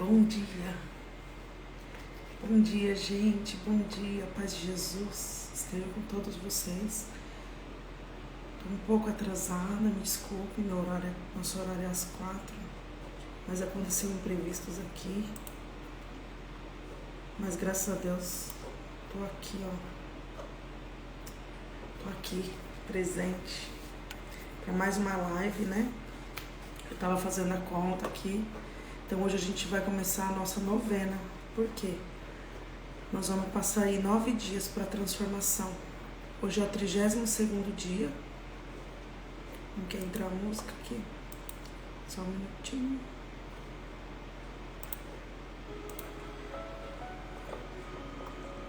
Bom dia, gente, bom dia, paz de Jesus, esteja com todos vocês. Estou um pouco atrasada, me desculpe, nosso horário é às 4, mas aconteceram imprevistos aqui. Mas graças a Deus, estou aqui, estou aqui, presente, para mais uma live, né? Eu estava fazendo a conta aqui, então hoje a gente vai começar a nossa novena. Por quê? Nós vamos passar aí 9 dias para a transformação. Hoje é o 32º dia. Não quer entrar a música aqui? Só um minutinho.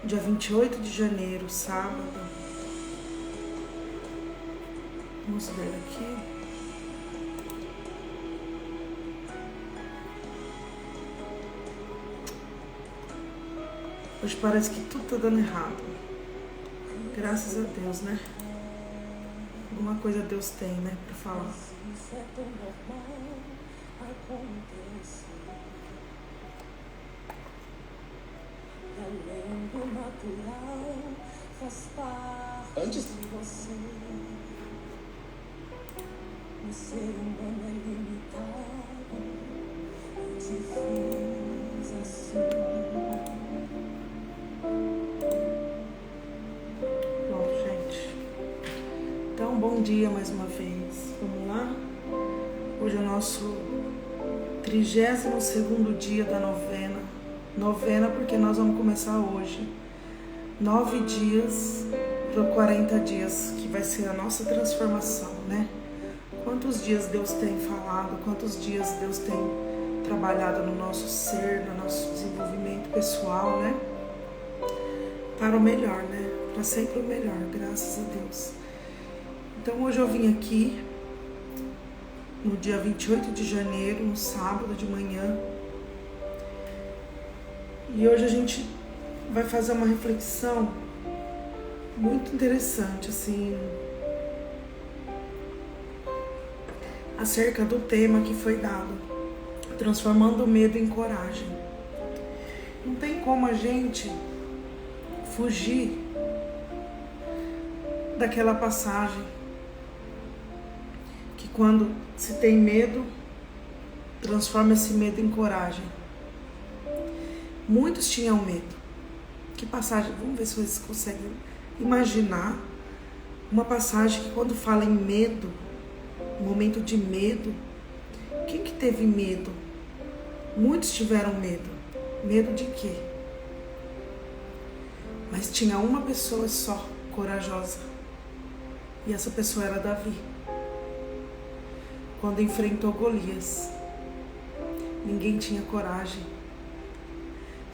Dia 28 de janeiro, sábado. Vamos ver aqui. Hoje parece que tudo tá dando errado. Graças a Deus, né? Alguma coisa Deus tem, né? Pra falar. Isso é tão normal acontecer. E além do natural, faz parte de você. O ser humano é limitado. Eu te fiz assim. Bom dia mais uma vez, vamos lá? Hoje é o nosso 32º dia da novena. Novena porque nós vamos começar hoje 9 dias para 40 dias, que vai ser a nossa transformação, né? Quantos dias Deus tem falado, quantos dias Deus tem trabalhado no nosso ser, no nosso desenvolvimento pessoal, né? Para o melhor, né? Para sempre o melhor, graças a Deus. Então hoje eu vim aqui no dia 28 de janeiro, no sábado de manhã, e hoje a gente vai fazer uma reflexão muito interessante, assim, acerca do tema que foi dado, transformando o medo em coragem. Não tem como a gente fugir daquela passagem. Quando se tem medo, transforma esse medo em coragem. Muitos tinham medo. Que passagem? Vamos ver se vocês conseguem imaginar uma passagem que quando fala em medo, momento de medo, quem que teve medo? Muitos tiveram medo. Medo de quê? Mas tinha uma pessoa só, corajosa. E essa pessoa era Davi. Quando enfrentou Golias, ninguém tinha coragem.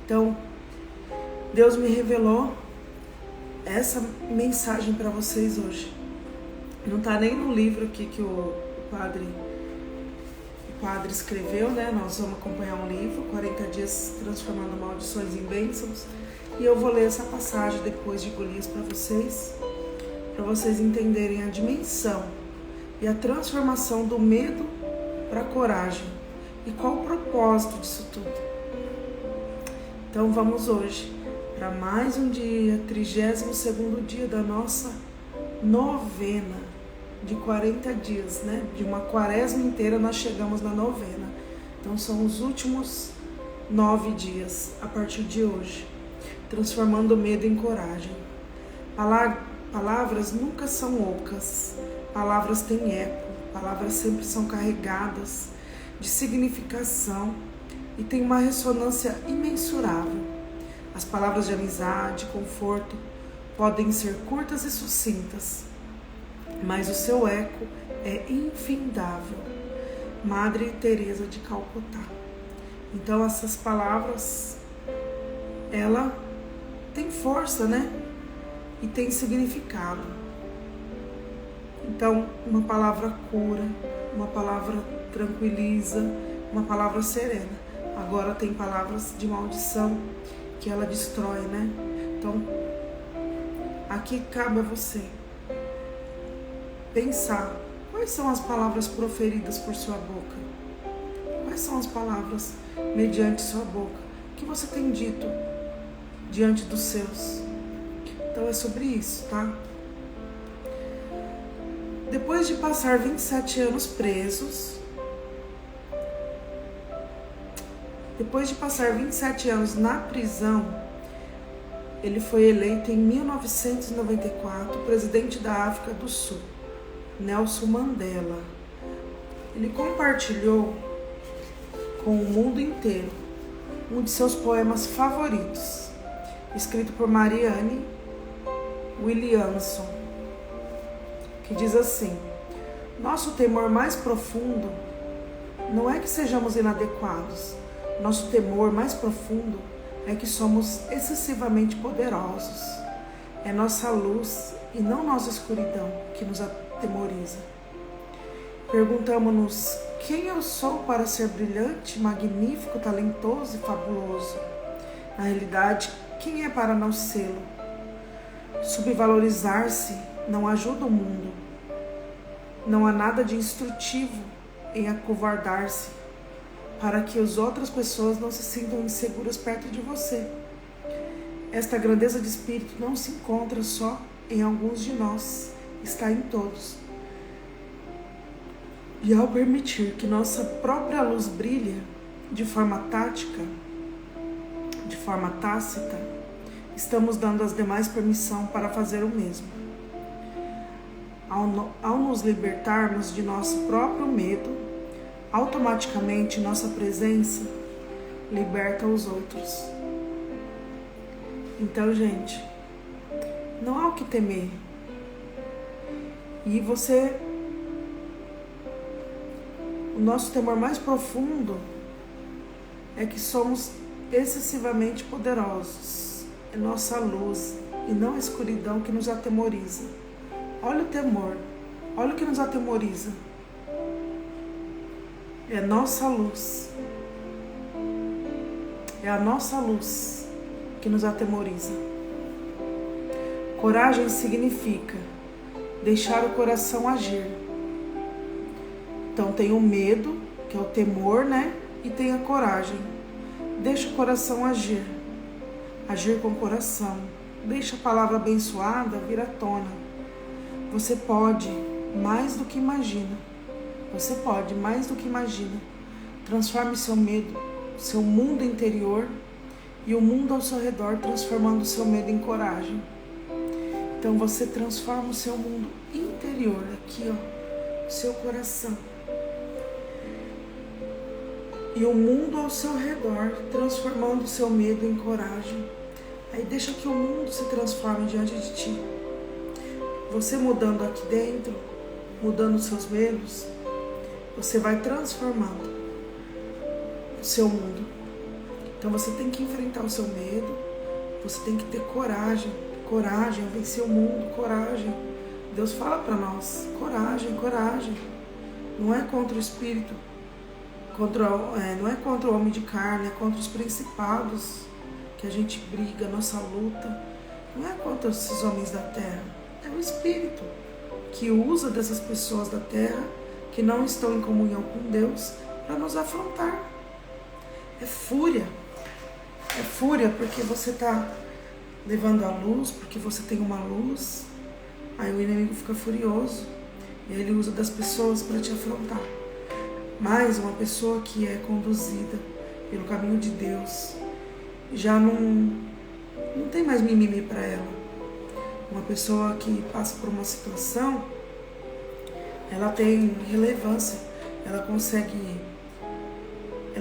Então, Deus me revelou essa mensagem para vocês hoje. Não está nem no livro aqui que o padre escreveu, né? Nós vamos acompanhar um livro, 40 dias transformando maldições em bênçãos. E eu vou ler essa passagem depois de Golias para vocês entenderem a dimensão e a transformação do medo para a coragem. E qual o propósito disso tudo? Então vamos hoje para mais um dia, 32º dia da nossa novena de 40 dias, né? De uma quaresma inteira nós chegamos na novena. Então são os últimos 9 dias a partir de hoje. Transformando o medo em coragem. Palavras nunca são ocas. Palavras têm eco, palavras sempre são carregadas de significação e têm uma ressonância imensurável. As palavras de amizade, conforto, podem ser curtas e sucintas, mas o seu eco é infindável. Madre Teresa de Calcutá. Então essas palavras, ela tem força, né? E tem significado. Então, uma palavra cura, uma palavra tranquiliza, uma palavra serena. Agora tem palavras de maldição que ela destrói, né? Então, aqui cabe a você pensar quais são as palavras proferidas por sua boca. Quais Quais são as palavras mediante sua boca? O que você tem dito diante dos seus? Então é sobre isso, tá? Depois de passar 27 anos presos, depois de passar 27 anos na prisão, ele foi eleito em 1994 presidente da África do Sul, Nelson Mandela. Ele compartilhou com o mundo inteiro um de seus poemas favoritos, escrito por Marianne Williamson, que diz assim: nosso temor mais profundo não é que sejamos inadequados, nosso temor mais profundo é que somos excessivamente poderosos. É nossa luz e não nossa escuridão que nos atemoriza. Perguntamos-nos: quem eu sou para ser brilhante, magnífico, talentoso e fabuloso? Na realidade, quem é para não sê-lo? Subvalorizar-se não ajuda o mundo. Não há nada de instrutivo em acovardar-se para que as outras pessoas não se sintam inseguras perto de você. Esta grandeza de espírito não se encontra só em alguns de nós, está em todos. E ao permitir que nossa própria luz brilhe de forma tática, de forma tácita, estamos dando às demais permissão para fazer o mesmo. Ao nos libertarmos de nosso próprio medo, automaticamente nossa presença liberta os outros. Então, gente, não há o que temer. E o nosso temor mais profundo é que somos excessivamente poderosos. É nossa luz e não a escuridão que nos atemoriza. Olha o temor, olha o que nos atemoriza. É nossa luz. É a nossa luz que nos atemoriza. Coragem significa deixar o coração agir. Então tem o medo, que é o temor, né? E tem a coragem. Deixa o coração agir. Agir com o coração. Deixa a palavra abençoada vir à tona. Você pode mais do que imagina. Você pode mais do que imagina. Transforme seu medo, seu mundo interior e o mundo ao seu redor, transformando o seu medo em coragem. Então você transforma o seu mundo interior, aqui ó, seu coração. E o mundo ao seu redor, transformando o seu medo em coragem. Aí deixa que o mundo se transforme diante de ti. Você mudando aqui dentro, mudando os seus medos, você vai transformando o seu mundo. Então você tem que enfrentar o seu medo, você tem que ter coragem. Coragem, vencer o mundo, coragem. Deus fala para nós, coragem, coragem. Não é contra o espírito, não é contra o homem de carne, é contra os principados que a gente briga, a nossa luta. Não é contra esses homens da terra, é o espírito que usa dessas pessoas da terra que não estão em comunhão com Deus para nos afrontar. É fúria porque você está levando a luz, porque você tem uma luz. Aí o inimigo fica furioso e ele usa das pessoas para te afrontar. Mas uma pessoa que é conduzida pelo caminho de Deus já não tem mais mimimi para ela. Uma pessoa que passa por uma situação, ela tem relevância, ela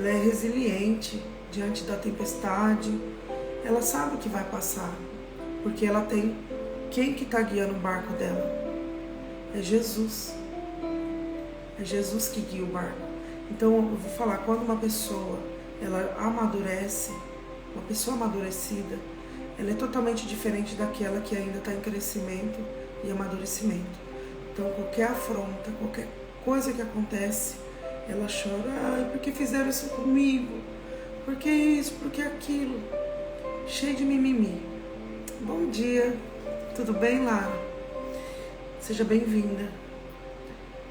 é resiliente diante da tempestade, ela sabe que vai passar, porque ela tem quem que está guiando o barco dela? É Jesus. É Jesus que guia o barco. Então eu vou falar, quando uma pessoa ela amadurece, uma pessoa amadurecida, ela é totalmente diferente daquela que ainda está em crescimento e amadurecimento. Então qualquer afronta, qualquer coisa que acontece, ela chora, ai, por que fizeram isso comigo? Por que isso? Por que aquilo? Cheio de mimimi. Bom dia, tudo bem, Lara? Seja bem-vinda.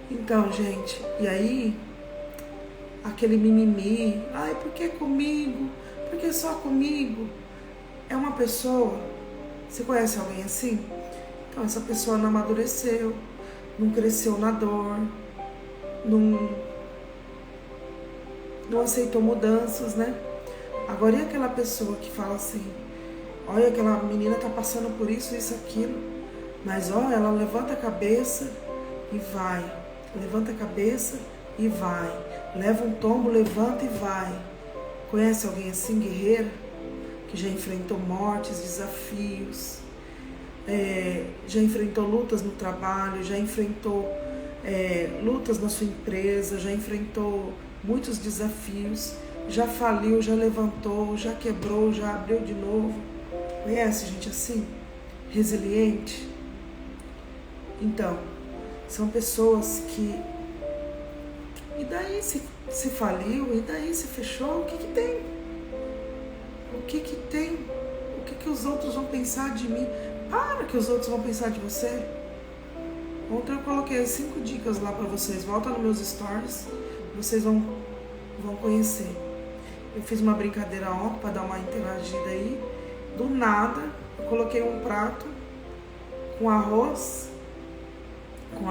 Então, gente, e aí aquele mimimi, ai, por que comigo? Por que só comigo? É uma pessoa, você conhece alguém assim? Então essa pessoa não amadureceu, não cresceu na dor, não aceitou mudanças, né? Agora e aquela pessoa que fala assim, olha, aquela menina tá passando por isso, isso, aquilo, mas ó, ela levanta a cabeça e vai, levanta a cabeça e vai, leva um tombo, levanta e vai. Conhece alguém assim, guerreira, que já enfrentou mortes, desafios, já enfrentou lutas no trabalho, já enfrentou lutas na sua empresa, já enfrentou muitos desafios, já faliu, já levantou, já quebrou, já abriu de novo. Conhece gente assim? Resiliente? Então, são pessoas que... E daí se faliu? E daí se fechou? O que que tem? O que que tem? O que que os outros vão pensar de mim? Para que os outros vão pensar de você. Ontem eu coloquei 5 dicas lá pra vocês. Volta nos meus stories. Vocês vão conhecer. Eu fiz uma brincadeira ontem pra dar uma interagida aí. Do nada, eu coloquei um prato com arroz, com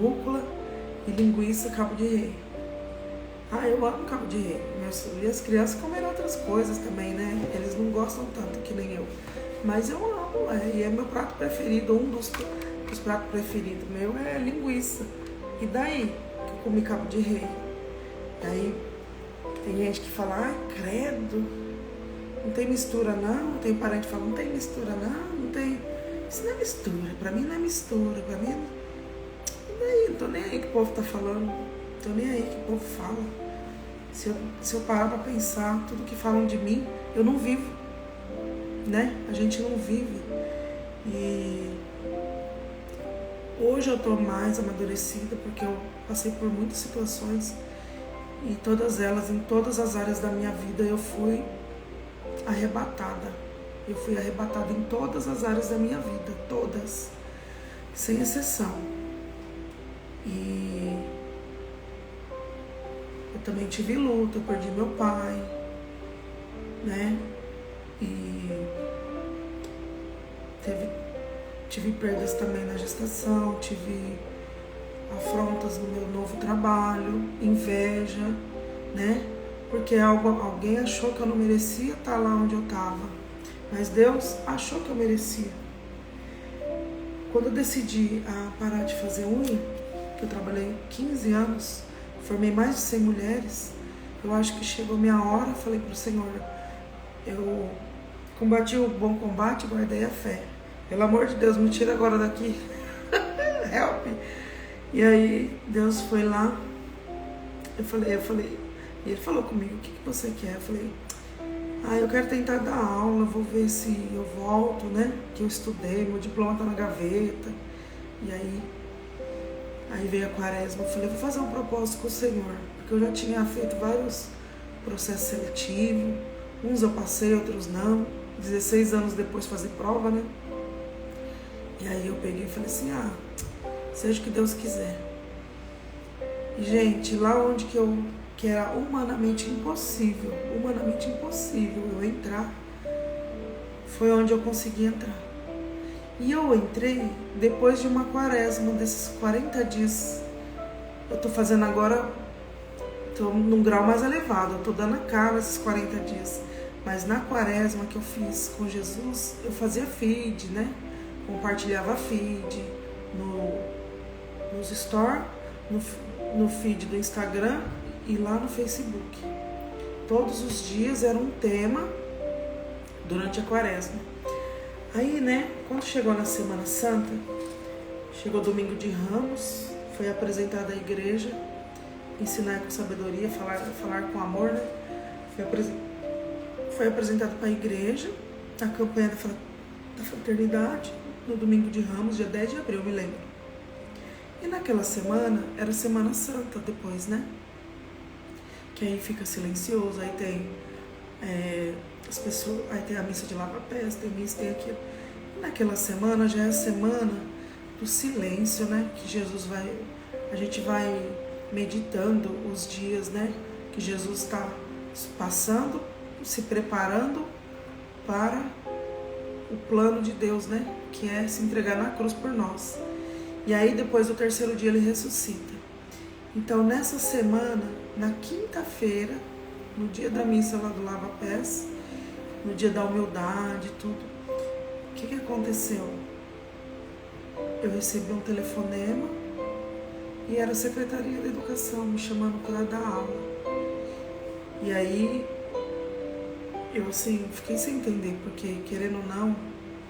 rúcula e linguiça cabo de rei. Ah, eu amo cabo de rei. Minhas crianças comeram outras coisas também, né? Eles não gostam tanto que nem eu. Mas eu amo, e é meu prato preferido. Um dos pratos preferidos meu é linguiça. E daí que eu comi cabo de rei? Aí tem gente que fala, ai, credo, não tem mistura não. Tem parente que fala, não tem mistura não tem. Isso não é mistura, pra mim não é mistura, pra mim... E daí, não tô nem aí que o povo tá falando, não tô nem aí que o povo fala. Se eu parar pra pensar, tudo que falam de mim, eu não vivo, né? A gente não vive. E hoje eu tô mais amadurecida porque eu passei por muitas situações e todas elas, em todas as áreas da minha vida, eu fui arrebatada. Eu fui arrebatada em todas as áreas da minha vida, todas, sem exceção. E eu também tive luta, eu perdi meu pai, né? E tive perdas também na gestação, tive afrontas no meu novo trabalho, inveja, né? Porque alguém achou que eu não merecia estar lá onde eu estava. Mas Deus achou que eu merecia. Quando eu decidi parar de fazer unha, que eu trabalhei 15 anos, formei mais de 100 mulheres, eu acho que chegou a minha hora, falei para o Senhor, eu combati o bom combate, guardei a fé. Pelo amor de Deus, me tira agora daqui. Help! E aí Deus foi lá, eu falei, e ele falou comigo, o que você quer? Eu falei, eu quero tentar dar aula, vou ver se eu volto, né? Que eu estudei, meu diploma tá na gaveta. E aí veio a quaresma, eu falei, vou fazer um propósito com o Senhor, porque eu já tinha feito vários processos seletivos, uns eu passei, outros não, 16 anos depois fazer prova, né? E aí eu peguei e falei assim, seja o que Deus quiser. E, gente, lá onde que era humanamente impossível eu entrar, foi onde eu consegui entrar. E eu entrei depois de uma quaresma, desses 40 dias. Eu tô fazendo agora, tô num grau mais elevado, eu tô dando a cara esses 40 dias. Mas na quaresma que eu fiz com Jesus, eu fazia feed, né? Compartilhava feed nos stories, no feed do Instagram e lá no Facebook. Todos os dias era um tema durante a quaresma. Aí, né, quando chegou na Semana Santa, chegou domingo de Ramos, foi apresentada à igreja, ensinar com sabedoria, falar com amor, né? Foi apresentado para a igreja, a campanha da fraternidade, no domingo de Ramos, dia 10 de abril, me lembro. E naquela semana, era Semana Santa depois, né? Que aí fica silencioso, aí tem as pessoas, aí tem a missa de lava-pés, tem missa, tem aquilo. E naquela semana já é a semana do silêncio, né? Que Jesus a gente vai meditando os dias, né, que Jesus está passando, se preparando para o plano de Deus, né, que é se entregar na cruz por nós. E aí depois do terceiro dia ele ressuscita. Então nessa semana, na quinta-feira, no dia da missa lá do Lava Pés, no dia da humildade, tudo, o que aconteceu? Eu recebi um telefonema e era a Secretaria da Educação me chamando para dar aula. E aí eu assim, fiquei sem entender, porque querendo ou não,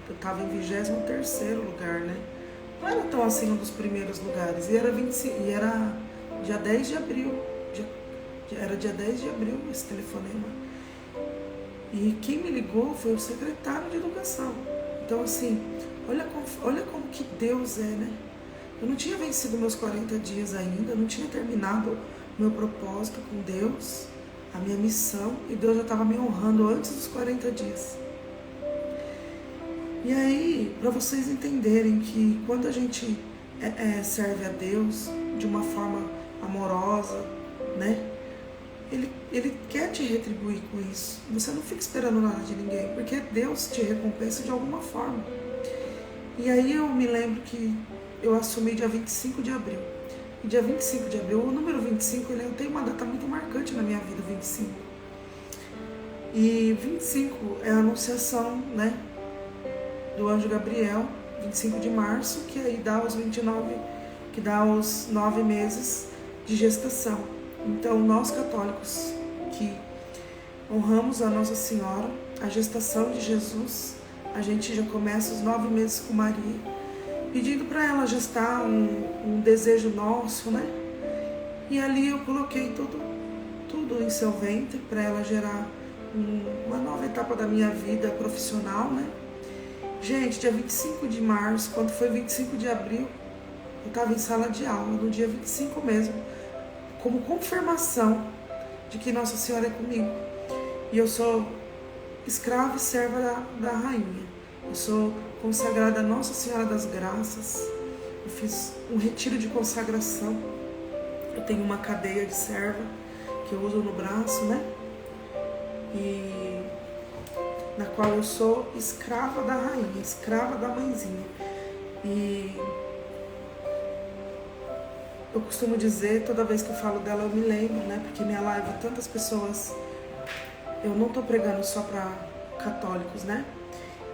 eu estava em 23º lugar, né? Não era tão assim um dos primeiros lugares. E era 25, e era dia 10 de abril. Era dia 10 de abril esse telefonema. E quem me ligou foi o secretário de Educação. Então assim, olha como que Deus é, né? Eu não tinha vencido meus 40 dias ainda, eu não tinha terminado meu propósito com Deus, a minha missão, e Deus já estava me honrando antes dos 40 dias. E aí, para vocês entenderem que quando a gente serve a Deus de uma forma amorosa, né? Ele quer te retribuir com isso. Você não fica esperando nada de ninguém, porque Deus te recompensa de alguma forma. E aí eu me lembro que eu assumi dia 25 de abril. E dia 25 de abril, o número 25, ele tem uma data muito marcante na minha vida, 25. E 25 é a anunciação, né, do anjo Gabriel, 25 de março, que aí dá os 29, que dá os 9 meses de gestação. Então, nós católicos que honramos a Nossa Senhora, a gestação de Jesus, a gente já começa os 9 meses com Maria, pedindo para ela gestar um desejo nosso, né? E ali eu coloquei tudo em seu ventre para ela gerar uma nova etapa da minha vida profissional, né? Gente, dia 25 de março, quando foi 25 de abril, eu estava em sala de aula, no dia 25 mesmo, como confirmação de que Nossa Senhora é comigo. E eu sou escrava e serva da rainha. Eu sou consagrada a Nossa Senhora das Graças. Eu fiz um retiro de consagração. Eu tenho uma cadeia de serva que eu uso no braço, né? E na qual eu sou escrava da rainha, escrava da mãezinha. E eu costumo dizer, toda vez que eu falo dela eu me lembro, né? Porque minha live, tantas pessoas, eu não tô pregando só para católicos, né?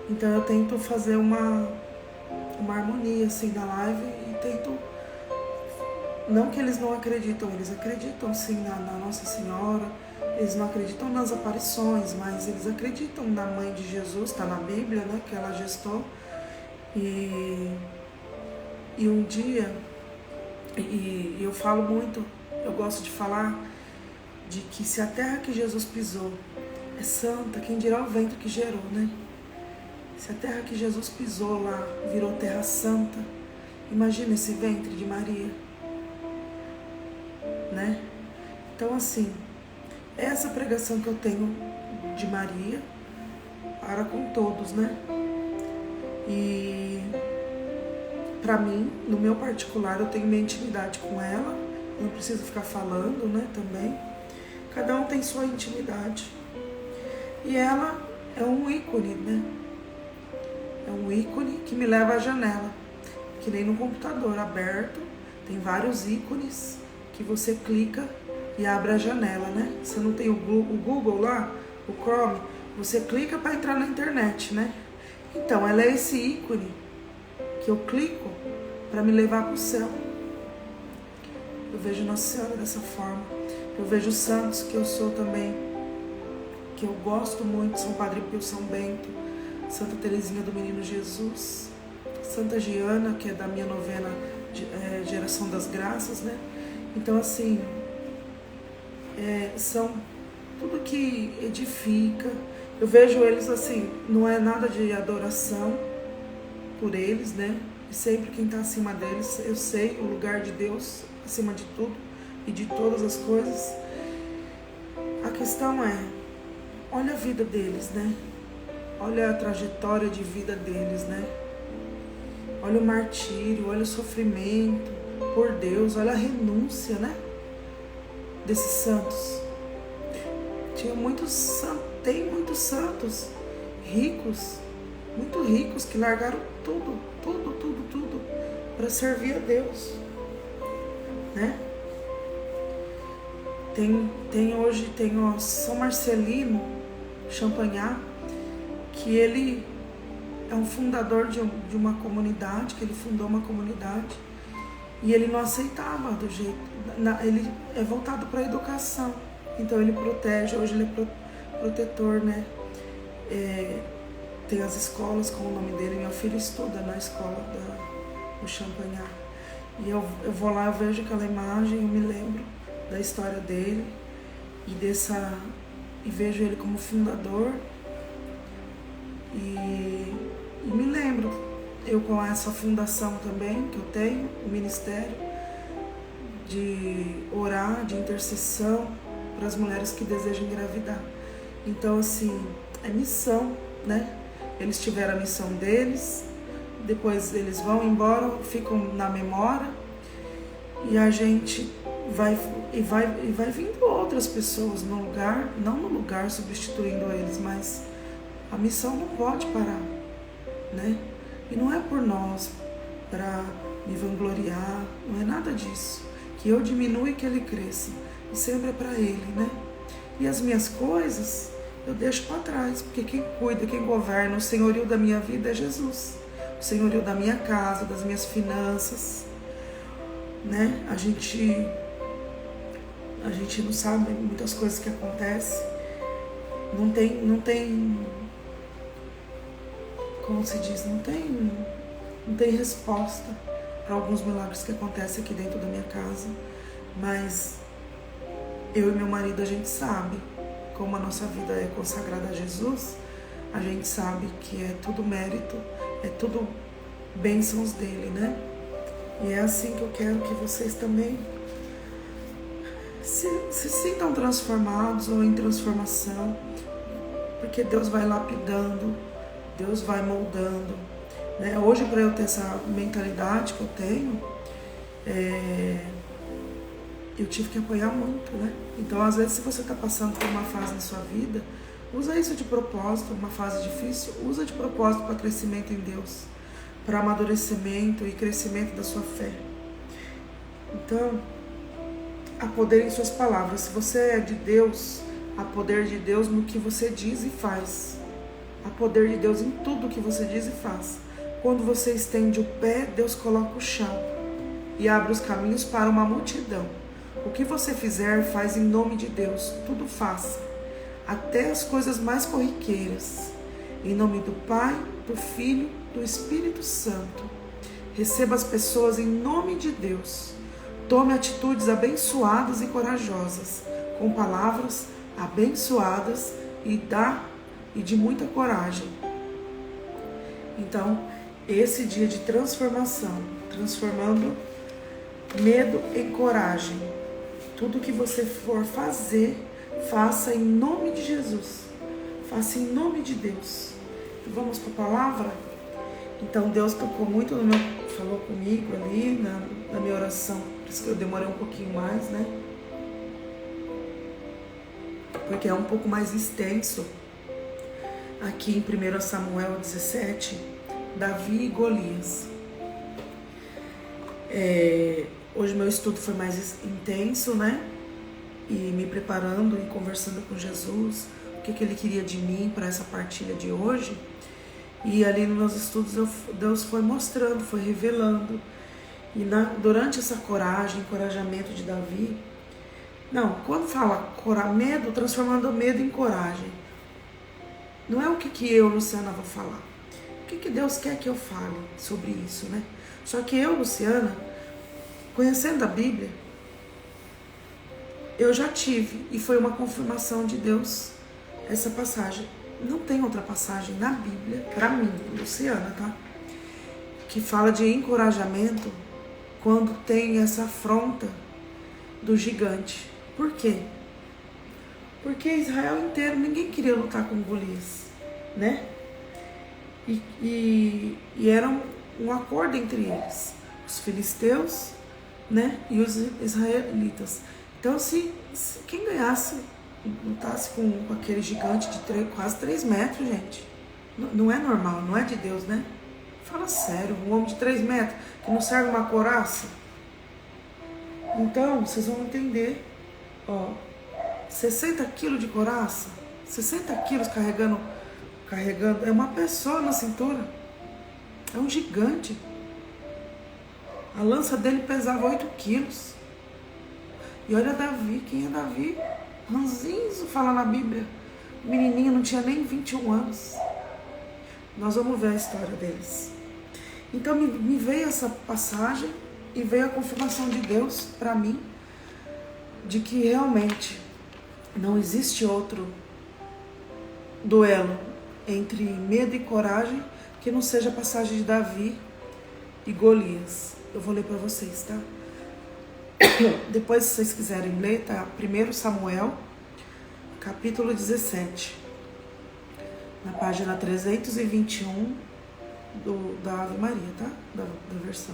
Então eu tento fazer uma harmonia assim da live e tento, não que eles não acreditam, eles acreditam sim na Nossa Senhora, eles não acreditam nas aparições, mas eles acreditam na mãe de Jesus, está na Bíblia, né? Que ela gestou. E um dia, e eu falo muito, eu gosto de falar de que se a terra que Jesus pisou é santa, quem dirá o ventre que gerou, né? Se a terra que Jesus pisou lá virou terra santa, imagina esse ventre de Maria, né? Então assim, essa pregação que eu tenho de Maria para com todos, né? E para mim, no meu particular, eu tenho minha intimidade com ela, não preciso ficar falando, né, também. Cada um tem sua intimidade. E ela é um ícone, né? É um ícone que me leva à janela, que nem no computador aberto, tem vários ícones que você clica e abre a janela, né? Você não tem o Google lá, o Chrome, você clica para entrar na internet, né? Então, ela é esse ícone que eu clico para me levar para o céu. Eu vejo Nossa Senhora dessa forma. Eu vejo os santos que eu sou também, que eu gosto muito, São Padre Pio, São Bento, Santa Teresinha do Menino Jesus, Santa Giana, que é da minha novena Geração das Graças, né? Então, assim, são tudo que edifica. Eu vejo eles assim, não é nada de adoração por eles, né? E sempre quem está acima deles, eu sei o lugar de Deus acima de tudo e de todas as coisas. A questão é, olha a vida deles, né? Olha a trajetória de vida deles, né? Olha o martírio, olha o sofrimento por Deus, olha a renúncia, né? desses santos. Tem muitos santos ricos, muito ricos, que largaram tudo para servir a Deus, né? Hoje tem o São Marcelino Champagnat, que ele é um fundador de uma comunidade, que ele fundou uma comunidade, e ele não aceitava do jeito, ele é voltado para a educação, então ele protege, hoje ele é protetor, né? Tem as escolas com o nome dele, meu filho estuda na escola do Champagnat, e eu vou lá, eu vejo aquela imagem, eu me lembro da história dele, e vejo ele como fundador, e me lembro, eu com essa fundação também, que eu tenho, o ministério de orar, de intercessão para as mulheres que desejam engravidar. Então, assim, é missão, né? Eles tiveram a missão deles, depois eles vão embora, ficam na memória, e a gente vai vindo outras pessoas no lugar, não no lugar substituindo eles, mas a missão não pode parar, né? E não é por nós, para me vangloriar, não é nada disso. Que eu diminua e que ele cresça. E sempre é para ele, né? E as minhas coisas eu deixo para trás, porque quem cuida, quem governa, o senhorio da minha vida é Jesus. O senhorio da minha casa, das minhas finanças, né? A gente não sabe muitas coisas que acontecem. Não tem, como se diz, não tem resposta para alguns milagres que acontecem aqui dentro da minha casa, mas eu e meu marido, a gente sabe, como a nossa vida é consagrada a Jesus, a gente sabe que é tudo mérito, é tudo bênçãos dele, né? E é assim que eu quero que vocês também se sintam transformados ou em transformação, porque Deus vai lapidando, Deus vai moldando, né? Hoje, para eu ter essa mentalidade que eu tenho, eu tive que apoiar muito, né? Então, às vezes, se você está passando por uma fase na sua vida, usa isso de propósito, uma fase difícil, usa de propósito para crescimento em Deus, para amadurecimento e crescimento da sua fé. Então, há poder em suas palavras. Se você é de Deus, há poder de Deus no que você diz e faz. Há poder de Deus em tudo que você diz e faz. Quando você estende o pé, Deus coloca o chão e abre os caminhos para uma multidão. O que você fizer, faz em nome de Deus. Tudo faça, até as coisas mais corriqueiras. Em nome do Pai, do Filho, do Espírito Santo. Receba as pessoas em nome de Deus. Tome atitudes abençoadas e corajosas, com palavras abençoadas e de muita coragem. Então, esse dia de transformação, transformando medo em coragem. Tudo que você for fazer, faça em nome de Jesus. Faça em nome de Deus. E vamos para a palavra? Então, Deus tocou muito falou comigo ali na minha oração. Por isso que eu demorei um pouquinho mais, né? Porque é um pouco mais extenso. Aqui em 1 Samuel 17, Davi e Golias. Hoje meu estudo foi mais intenso, né? E me preparando e conversando com Jesus, o que ele queria de mim para essa partilha de hoje. E ali nos meus estudos Deus foi mostrando, foi revelando. E durante essa encorajamento de Davi, quando fala medo, transformando medo em coragem, não é o que eu, Luciana, vou falar. O que Deus quer que eu fale sobre isso, né? Só que eu, Luciana, conhecendo a Bíblia, eu já tive, e foi uma confirmação de Deus, essa passagem. Não tem outra passagem na Bíblia, para mim, Luciana, tá? Que fala de encorajamento quando tem essa afronta do gigante. Por quê? Porque Israel inteiro, ninguém queria lutar com Golias, né? E era um acordo entre eles, os filisteus, né? E os israelitas. Então, se quem ganhasse, lutasse com aquele gigante de quase 3 metros, gente, não é normal, não é de Deus, né? Fala sério, um homem de 3 metros que não serve uma couraça. Então, vocês vão entender, ó, 60 quilos de couraça, 60 quilos carregando, é uma pessoa na cintura, é um gigante. A lança dele pesava 8 quilos. E olha Davi, quem é Davi? Ranzinzo fala na Bíblia. O menininho não tinha nem 21 anos. Nós vamos ver a história deles. Então me veio essa passagem e veio a confirmação de Deus para mim de que realmente não existe outro duelo entre medo e coragem que não seja a passagem de Davi e Golias. Eu vou ler para vocês, tá? Depois, se vocês quiserem ler, tá? 1 Samuel, capítulo 17, na página 321 da Ave Maria, tá? Da versão.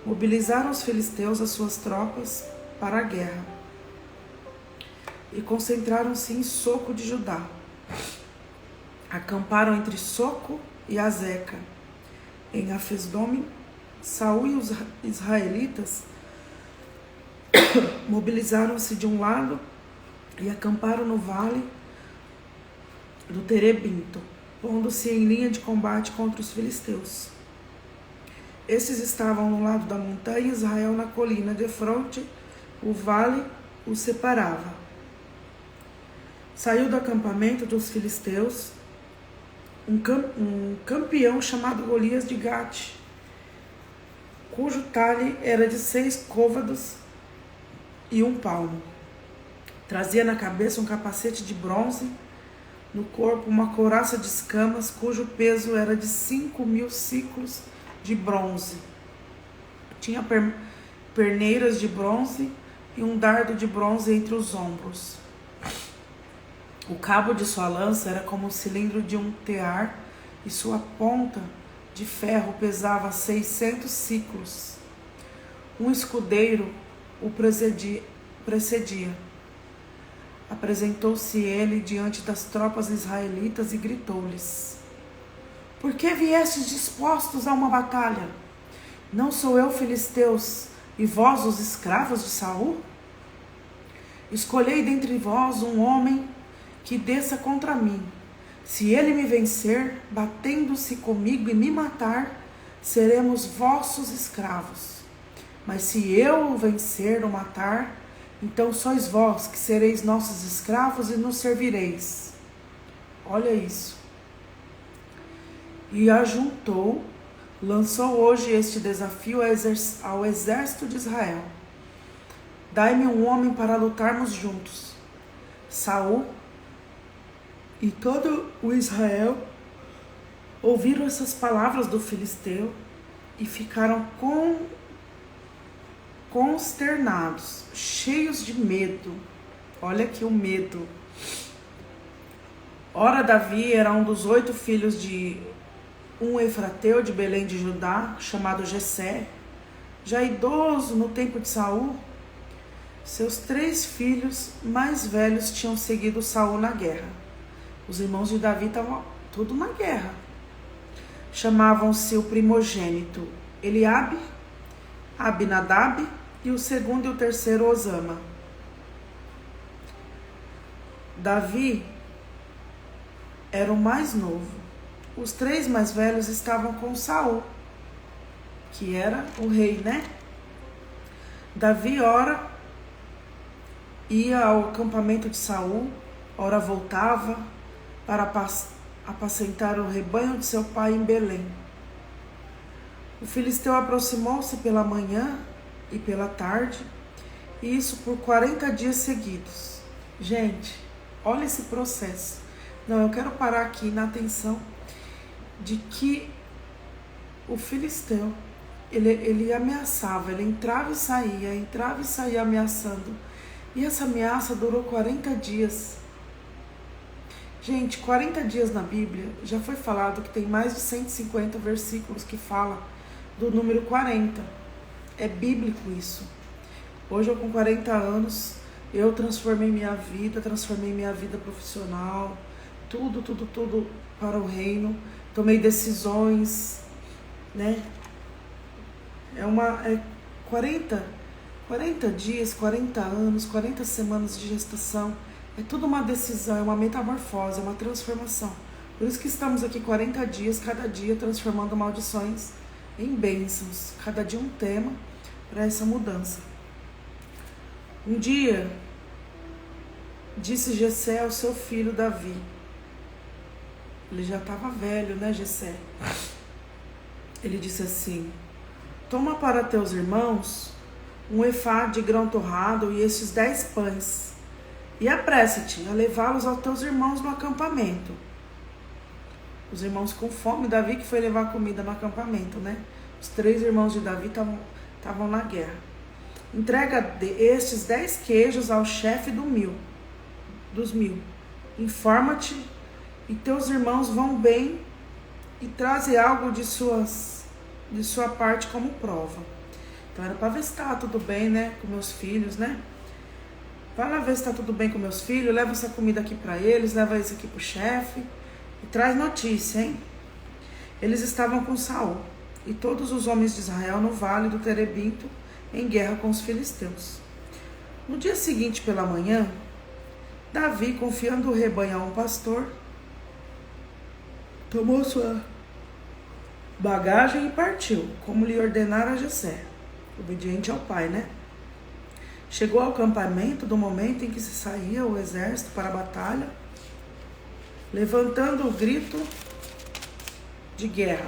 Mobilizaram os filisteus as suas tropas para a guerra e concentraram-se em Soco de Judá. Acamparam entre Soco e Azeca, em Afesdome. Saul e os israelitas mobilizaram-se de um lado e acamparam no vale do Terebinto, pondo-se em linha de combate contra os filisteus. Esses estavam no lado da montanha, Israel na colina, defronte o vale os separava. Saiu do acampamento dos filisteus um campeão chamado Golias de Gate, cujo talhe era de 6 côvados e 1 palmo. Trazia na cabeça um capacete de bronze, no corpo uma couraça de escamas, cujo peso era de 5.000 ciclos de bronze. Tinha perneiras de bronze e um dardo de bronze entre os ombros. O cabo de sua lança era como o cilindro de um tear e sua ponta de ferro pesava 600 ciclos. Um escudeiro o precedia. Apresentou-se ele diante das tropas israelitas e gritou-lhes: Por que viestes dispostos a uma batalha? Não sou eu, filisteus, e vós os escravos de Saul? Escolhei dentre vós um homem que desça contra mim. Se ele me vencer, batendo-se comigo e me matar, seremos vossos escravos. Mas se eu o vencer ou matar, então sois vós que sereis nossos escravos e nos servireis. Olha isso. E ajuntou, lançou hoje este desafio ao exército de Israel. Dai-me um homem para lutarmos juntos. Saul e todo o Israel ouviram essas palavras do filisteu e ficaram consternados, cheios de medo. Olha aqui o medo. Ora, Davi era um dos 8 filhos de um efrateu de Belém de Judá, chamado Jessé, já idoso no tempo de Saul. Seus 3 filhos mais velhos tinham seguido Saul na guerra. Os irmãos de Davi estavam tudo na guerra. Chamavam-se o primogênito Eliabe, Abinadab e o segundo e o terceiro Osama. Davi era o mais novo. Os 3 mais velhos estavam com Saul, que era o rei, né? Davi, ora, ia ao acampamento de Saul, ora voltava para apacentar o rebanho de seu pai em Belém. O filisteu aproximou-se pela manhã e pela tarde, e isso por 40 dias seguidos. Gente, olha esse processo. Não, eu quero parar aqui na atenção de que o filisteu, ele ameaçava, ele entrava e saía ameaçando. E essa ameaça durou 40 dias. Gente, 40 dias na Bíblia, já foi falado que tem mais de 150 versículos que fala do número 40. É bíblico isso. Hoje eu com 40 anos, eu transformei minha vida profissional, tudo para o reino. Tomei decisões, né? 40 dias, 40 anos, 40 semanas de gestação. É tudo uma decisão, é uma metamorfose, é uma transformação. Por isso que estamos aqui 40 dias, cada dia transformando maldições em bênçãos. Cada dia um tema para essa mudança. Um dia, disse Jessé ao seu filho Davi. Ele já estava velho, né, Jessé? Ele disse assim: toma para teus irmãos um efá de grão torrado e estes 10 pães, e apressa-te a levá-los aos teus irmãos no acampamento. Os irmãos com fome, Davi que foi levar comida no acampamento, né? Os 3 irmãos de Davi estavam na guerra. Entrega estes 10 queijos ao chefe dos mil. Informa-te e teus irmãos vão bem e traze algo de sua parte como prova. Então era para ver se está tudo bem, né, com meus filhos, né? Vai lá ver se está tudo bem com meus filhos, leva essa comida aqui para eles, leva isso aqui pro chefe e traz notícia, hein? Eles estavam com Saul e todos os homens de Israel no vale do Terebinto em guerra com os filisteus. No dia seguinte pela manhã, Davi, confiando o rebanho a um pastor, tomou sua bagagem e partiu, como lhe ordenara Jessé, obediente ao pai, né? Chegou ao acampamento do momento em que se saía o exército para a batalha, levantando o grito de guerra.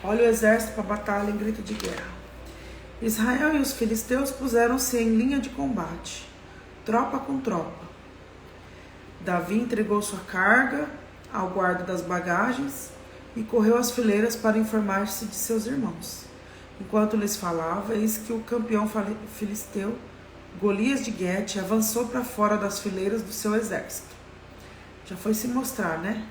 Olha o exército para a batalha em grito de guerra. Israel e os filisteus puseram-se em linha de combate, tropa com tropa. Davi entregou sua carga ao guarda das bagagens e correu às fileiras para informar-se de seus irmãos. Enquanto lhes falava, eis que o campeão filisteu, Golias de Gete, avançou para fora das fileiras do seu exército. Já foi se mostrar, né?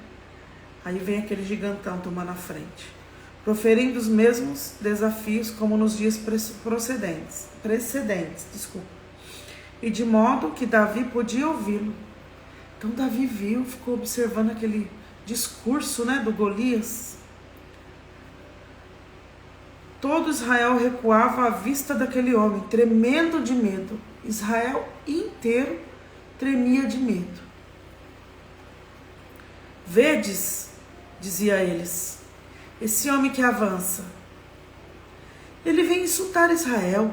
Aí vem aquele gigantão tomando a frente, proferindo os mesmos desafios como nos dias precedentes, e de modo que Davi podia ouvi-lo. Então Davi viu, ficou observando aquele discurso, né, do Golias. Todo Israel recuava à vista daquele homem, tremendo de medo. Israel inteiro tremia de medo. Vedes, dizia eles, esse homem que avança. Ele vem insultar Israel.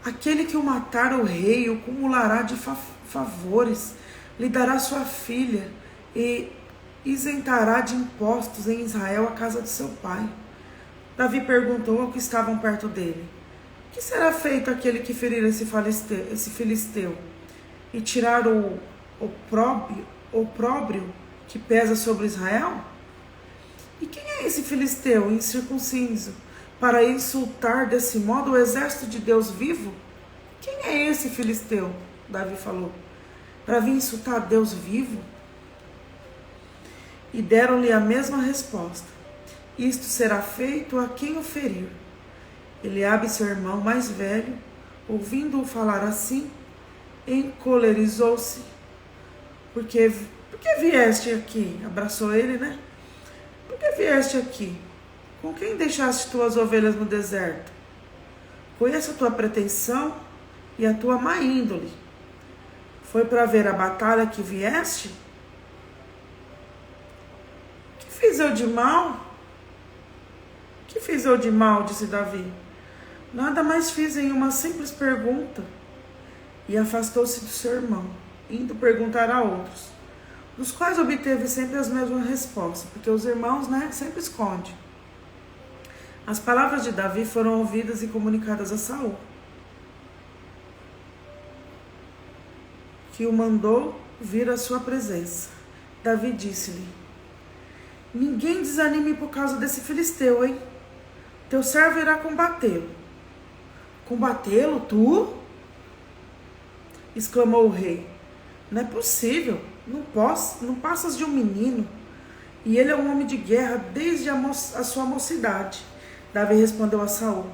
Aquele que o matar o rei o cumulará de favores, lhe dará sua filha e isentará de impostos em Israel a casa de seu pai. Davi perguntou ao que estavam perto dele: que será feito àquele que ferir esse filisteu e tirar o opróbrio que pesa sobre Israel? E quem é esse filisteu incircunciso para insultar desse modo o exército de Deus vivo? Quem é esse filisteu? Davi falou. Para vir insultar Deus vivo? E deram-lhe a mesma resposta: isto será feito a quem o ferir. Eliabe, seu irmão mais velho, ouvindo-o falar assim, encolerizou-se. Por que vieste aqui? Abraçou ele, né? Por que vieste aqui? Com quem deixaste tuas ovelhas no deserto? Conheço a tua pretensão e a tua má índole. Foi para ver a batalha que vieste? Que fiz eu de mal? Que fiz eu de mal? Disse Davi. Nada mais fiz em uma simples pergunta. E afastou-se do seu irmão, indo perguntar a outros, dos quais obteve sempre as mesmas respostas, porque os irmãos, né, sempre escondem. As palavras de Davi foram ouvidas e comunicadas a Saul, que o mandou vir à sua presença. Davi disse-lhe: ninguém desanime por causa desse filisteu, hein? Teu servo irá combatê-lo. Combatê-lo, tu? Exclamou o rei. Não é possível, não passas de um menino, e ele é um homem de guerra desde a sua mocidade. Davi respondeu a Saul: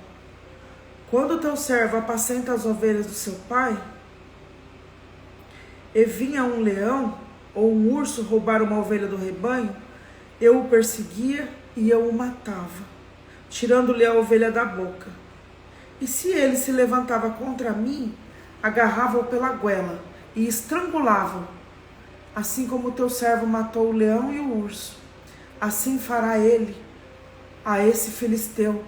Quando teu servo apacenta as ovelhas do seu pai, e vinha um leão ou um urso roubar uma ovelha do rebanho, eu o perseguia e eu o matava, tirando-lhe a ovelha da boca. E se ele se levantava contra mim, agarrava-o pela goela e estrangulava-o. Assim como o teu servo matou o leão e o urso, assim fará ele a esse filisteu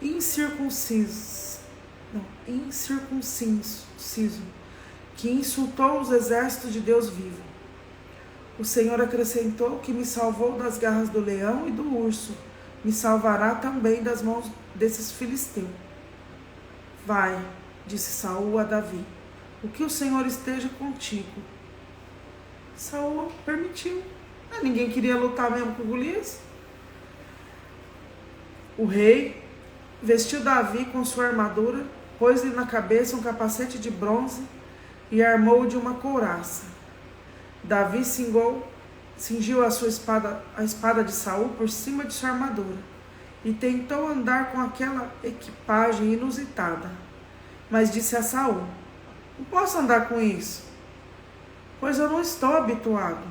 incircunciso, que insultou os exércitos de Deus vivo. O Senhor acrescentou que me salvou das garras do leão e do urso, me salvará também das mãos desses filisteus. Vai, disse Saul a Davi, o que o Senhor esteja contigo. Saul permitiu. Ninguém queria lutar mesmo com Golias. O rei vestiu Davi com sua armadura, pôs-lhe na cabeça um capacete de bronze e armou-o de uma couraça. Davi cingiu a espada de Saul por cima de sua armadura e tentou andar com aquela equipagem inusitada. Mas disse a Saul: não posso andar com isso, pois eu não estou habituado.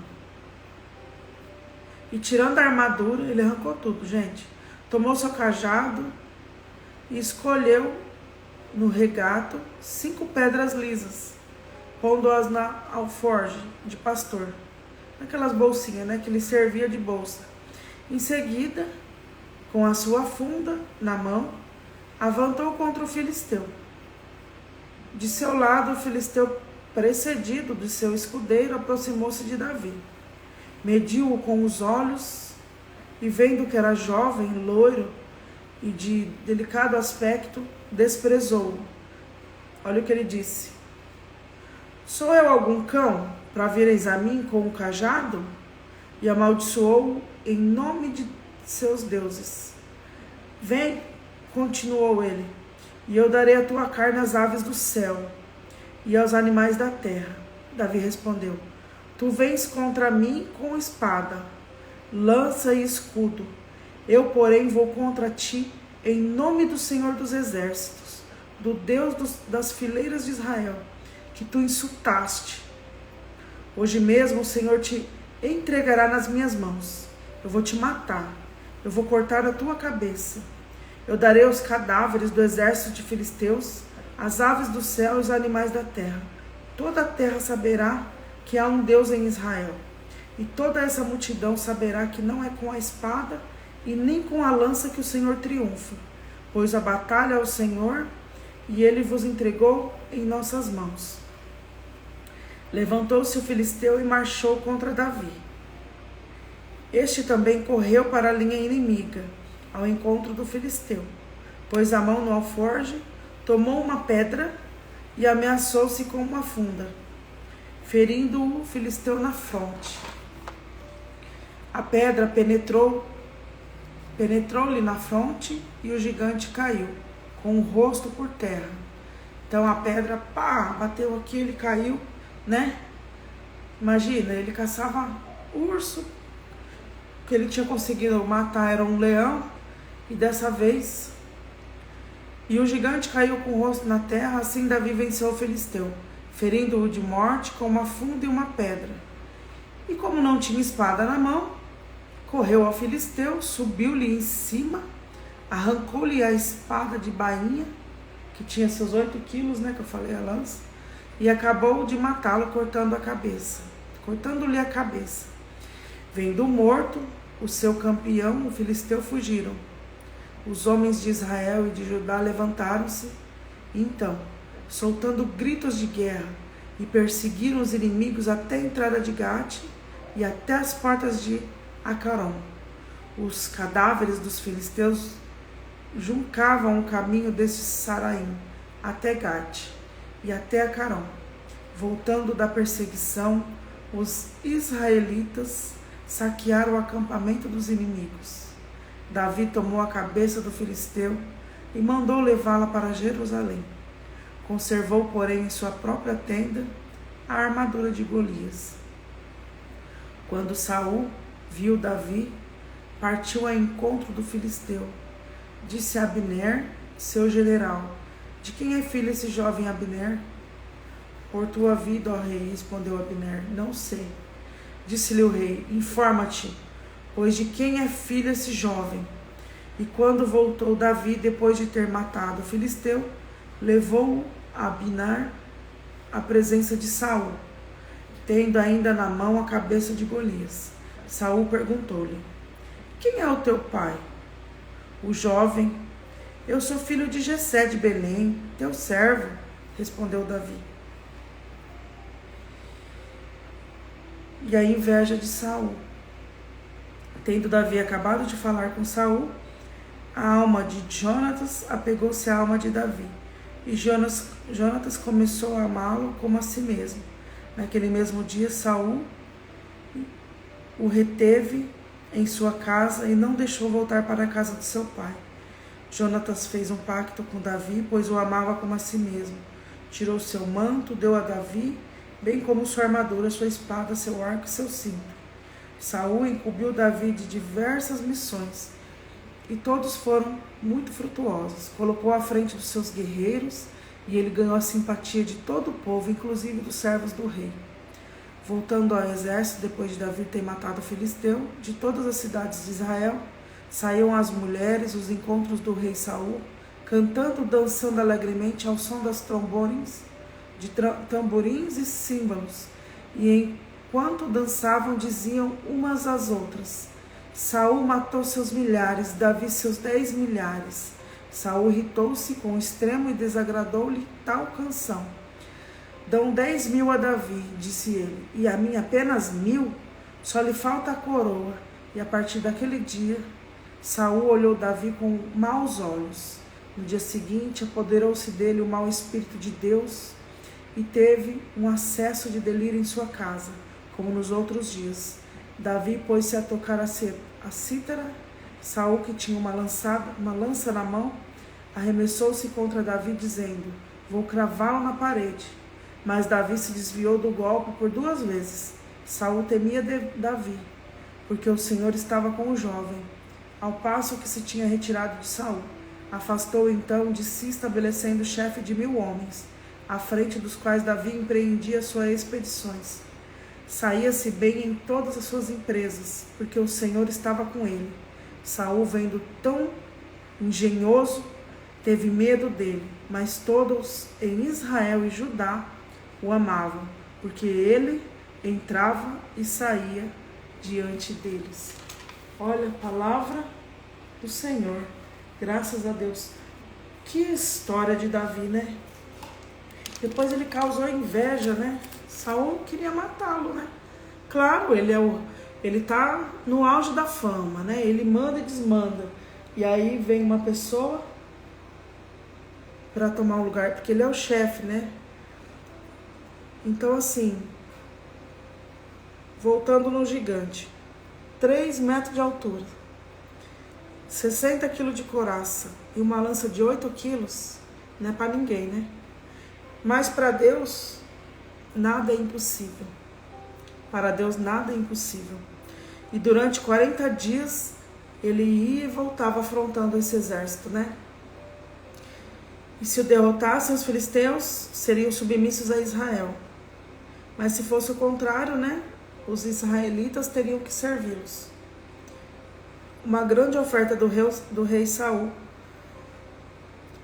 E tirando a armadura, ele arrancou tudo, gente. Tomou seu cajado e escolheu no regato 5 pedras lisas, pondo-as na alforge de pastor, naquelas bolsinhas, né, que ele servia de bolsa. Em seguida, com a sua funda na mão, avançou contra o filisteu. De seu lado, o filisteu, precedido de seu escudeiro, aproximou-se de Davi. Mediu-o com os olhos e, vendo que era jovem, loiro e de delicado aspecto, desprezou-o. Olha o que ele disse: sou eu algum cão para vireis a mim com o cajado? E amaldiçoou-o em nome de seus deuses. Vem, continuou ele, e eu darei a tua carne às aves do céu e aos animais da terra. Davi respondeu: tu vens contra mim com espada, lança e escudo. Eu, porém, vou contra ti em nome do Senhor dos exércitos, do Deus das fileiras de Israel, que tu insultaste. Hoje mesmo o Senhor te entregará nas minhas mãos. Eu vou te matar, eu vou cortar a tua cabeça. Eu darei os cadáveres do exército de filisteus, as aves do céu e os animais da terra. Toda a terra saberá que há um Deus em Israel. E toda essa multidão saberá que não é com a espada e nem com a lança que o Senhor triunfa, pois a batalha é o Senhor e ele vos entregou em nossas mãos. Levantou-se o filisteu e marchou contra Davi. Este também correu para a linha inimiga, ao encontro do filisteu. Pôs a mão no alforje, tomou uma pedra e ameaçou-se com uma funda, ferindo o filisteu na fronte. A pedra penetrou-lhe na fronte e o gigante caiu, com o rosto por terra. Então a pedra, bateu aqui, ele caiu, né? Imagina, ele caçava urso, o que ele tinha conseguido matar era um leão, e dessa vez, e o gigante caiu com o rosto na terra. Assim Davi venceu o filisteu, ferindo-o de morte com uma funda e uma pedra. E como não tinha espada na mão, correu ao filisteu, subiu-lhe em cima, arrancou-lhe a espada de bainha, que tinha seus 8 quilos, né, que eu falei, a lança, e acabou de matá-lo, cortando-lhe a cabeça. Vendo morto o seu campeão, o filisteu, fugiram. Os homens de Israel e de Judá levantaram-se, e então, soltando gritos de guerra, e perseguiram os inimigos até a entrada de Gate e até as portas de Acaron. Os cadáveres dos filisteus juncavam o caminho deste Saraim até Gate e até Acaron. Voltando da perseguição, os israelitas saquearam o acampamento dos inimigos. Davi tomou a cabeça do filisteu e mandou levá-la para Jerusalém. Conservou, porém, em sua própria tenda a armadura de Golias. Quando Saul viu Davi, partiu ao encontro do filisteu. Disse a Abner, seu general: De quem é filho esse jovem Abner? Por tua vida, ó rei, respondeu Abner. Não sei. Disse-lhe o rei, informa-te, pois de quem é filho esse jovem? E quando voltou Davi, depois de ter matado o filisteu, levou Abner à presença de Saul, tendo ainda na mão a cabeça de Golias. Saul perguntou-lhe, quem é o teu pai? O jovem, eu sou filho de Jessé de Belém, teu servo, respondeu Davi. E a inveja de Saul. Tendo Davi acabado de falar com Saul, a alma de Jonatas apegou-se à alma de Davi. E Jonatas começou a amá-lo como a si mesmo. Naquele mesmo dia, Saul o reteve em sua casa e não deixou voltar para a casa de seu pai. Jonatas fez um pacto com Davi, pois o amava como a si mesmo. Tirou seu manto, deu a Davi, bem como sua armadura, sua espada, seu arco e seu cinto. Saul incumbiu Davi de diversas missões, e todos foram muito frutuosos. Colocou à frente dos seus guerreiros, e ele ganhou a simpatia de todo o povo, inclusive dos servos do rei. Voltando ao exército, depois de Davi ter matado o filisteu, de todas as cidades de Israel, saíam as mulheres, os encontros do rei Saul, cantando, dançando alegremente ao som das trombones, de tamborins e símbolos, e enquanto dançavam diziam umas às outras, Saul matou seus milhares, Davi seus 10 milhares. Saul irritou-se com o extremo e desagradou-lhe tal canção. Dão 10.000 a Davi, disse ele, e a mim apenas 1.000? Só lhe falta a coroa. E a partir daquele dia, Saul olhou Davi com maus olhos. No dia seguinte, apoderou-se dele o mau espírito de Deus e teve um acesso de delírio em sua casa, como nos outros dias. Davi pôs-se a tocar a cítara. Saul, que tinha uma lança na mão, arremessou-se contra Davi, dizendo, vou cravá-lo na parede. Mas Davi se desviou do golpe por 2 vezes. Saul temia Davi, porque o Senhor estava com o jovem, ao passo que se tinha retirado de Saul. Afastou então de si, estabelecendo o chefe de 1.000 homens, à frente dos quais Davi empreendia suas expedições. Saía-se bem em todas as suas empresas, porque o Senhor estava com ele. Saul, vendo tão engenhoso, teve medo dele, mas todos em Israel e Judá o amavam, porque ele entrava e saía diante deles. Olha a palavra do Senhor. Graças a Deus. Que história de Davi, né? Depois ele causou inveja, né? Saul queria matá-lo, né? Claro, ele tá no auge da fama, né? Ele manda e desmanda. E aí vem uma pessoa para tomar o lugar, porque ele é o chefe, né? Então, assim, voltando no gigante, 3 metros de altura, 60 quilos de couraça e uma lança de 8 quilos, não é para ninguém, né? Mas para Deus, nada é impossível. Para Deus, nada é impossível. E durante 40 dias, ele ia e voltava afrontando esse exército, né? E se o derrotassem, os filisteus seriam submissos a Israel. Mas se fosse o contrário, né? Os israelitas teriam que servi-los. Uma grande oferta do rei Saul.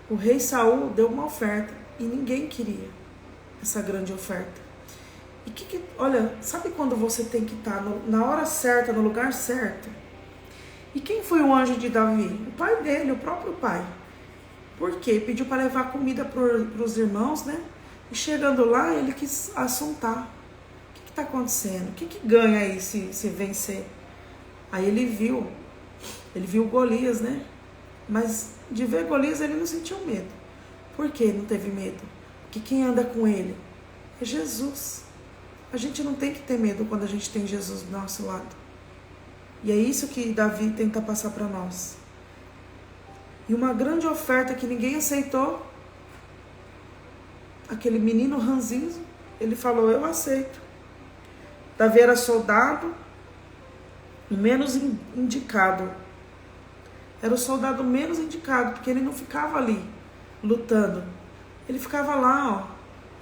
O rei Saul deu uma oferta e ninguém queria essa grande oferta. E olha, sabe quando você tem que estar na hora certa, no lugar certo? E quem foi o anjo de Davi? O pai dele, o próprio pai. Por quê? Pediu para levar comida para os irmãos, né? E chegando lá, ele quis assuntar. O que está acontecendo? O que ganha aí se vencer? Aí ele viu Golias, né? Mas de ver Golias ele não sentiu medo. Por que não teve medo? Porque quem anda com ele é Jesus. A gente não tem que ter medo quando a gente tem Jesus do nosso lado. E é isso que Davi tenta passar para nós. E uma grande oferta que ninguém aceitou, aquele menino ranzinho, ele falou, eu aceito. Davi era soldado, o menos indicado. Era o soldado menos indicado, porque ele não ficava ali lutando. Ele ficava lá, ó,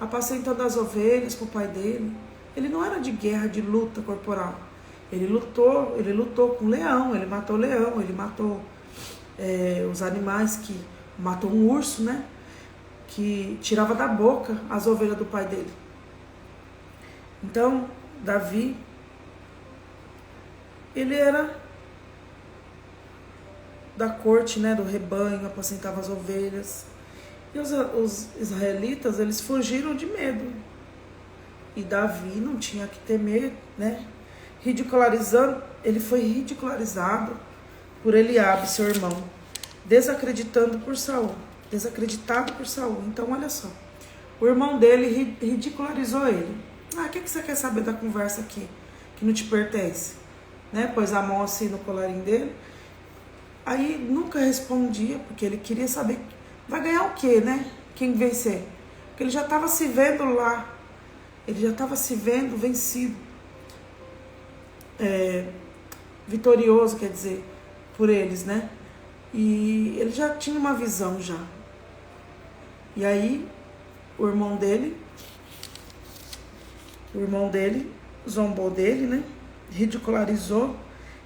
apacentando as ovelhas pro pai dele. Ele não era de guerra, de luta corporal. Ele lutou com o leão, ele matou o leão, ele matou os animais matou um urso, né? Que tirava da boca as ovelhas do pai dele. Então, Davi, ele era da corte, né, do rebanho, apacentava as ovelhas. E os israelitas, eles fugiram de medo. E Davi não tinha que temer, né? Ele foi ridicularizado por Eliabe, seu irmão, desacreditado por Saul. Então, olha só, o irmão dele ridicularizou ele. O que você quer saber da conversa aqui, que não te pertence? Né? Pôs a mão assim no colarinho dele. Aí nunca respondia, porque ele queria saber, vai ganhar o quê, né? Quem vencer? Porque ele já estava se vendo lá, ele já estava se vendo vencido, vitorioso, quer dizer, por eles, né? E ele já tinha uma visão já. E aí, o irmão dele zombou dele, né? Ridicularizou.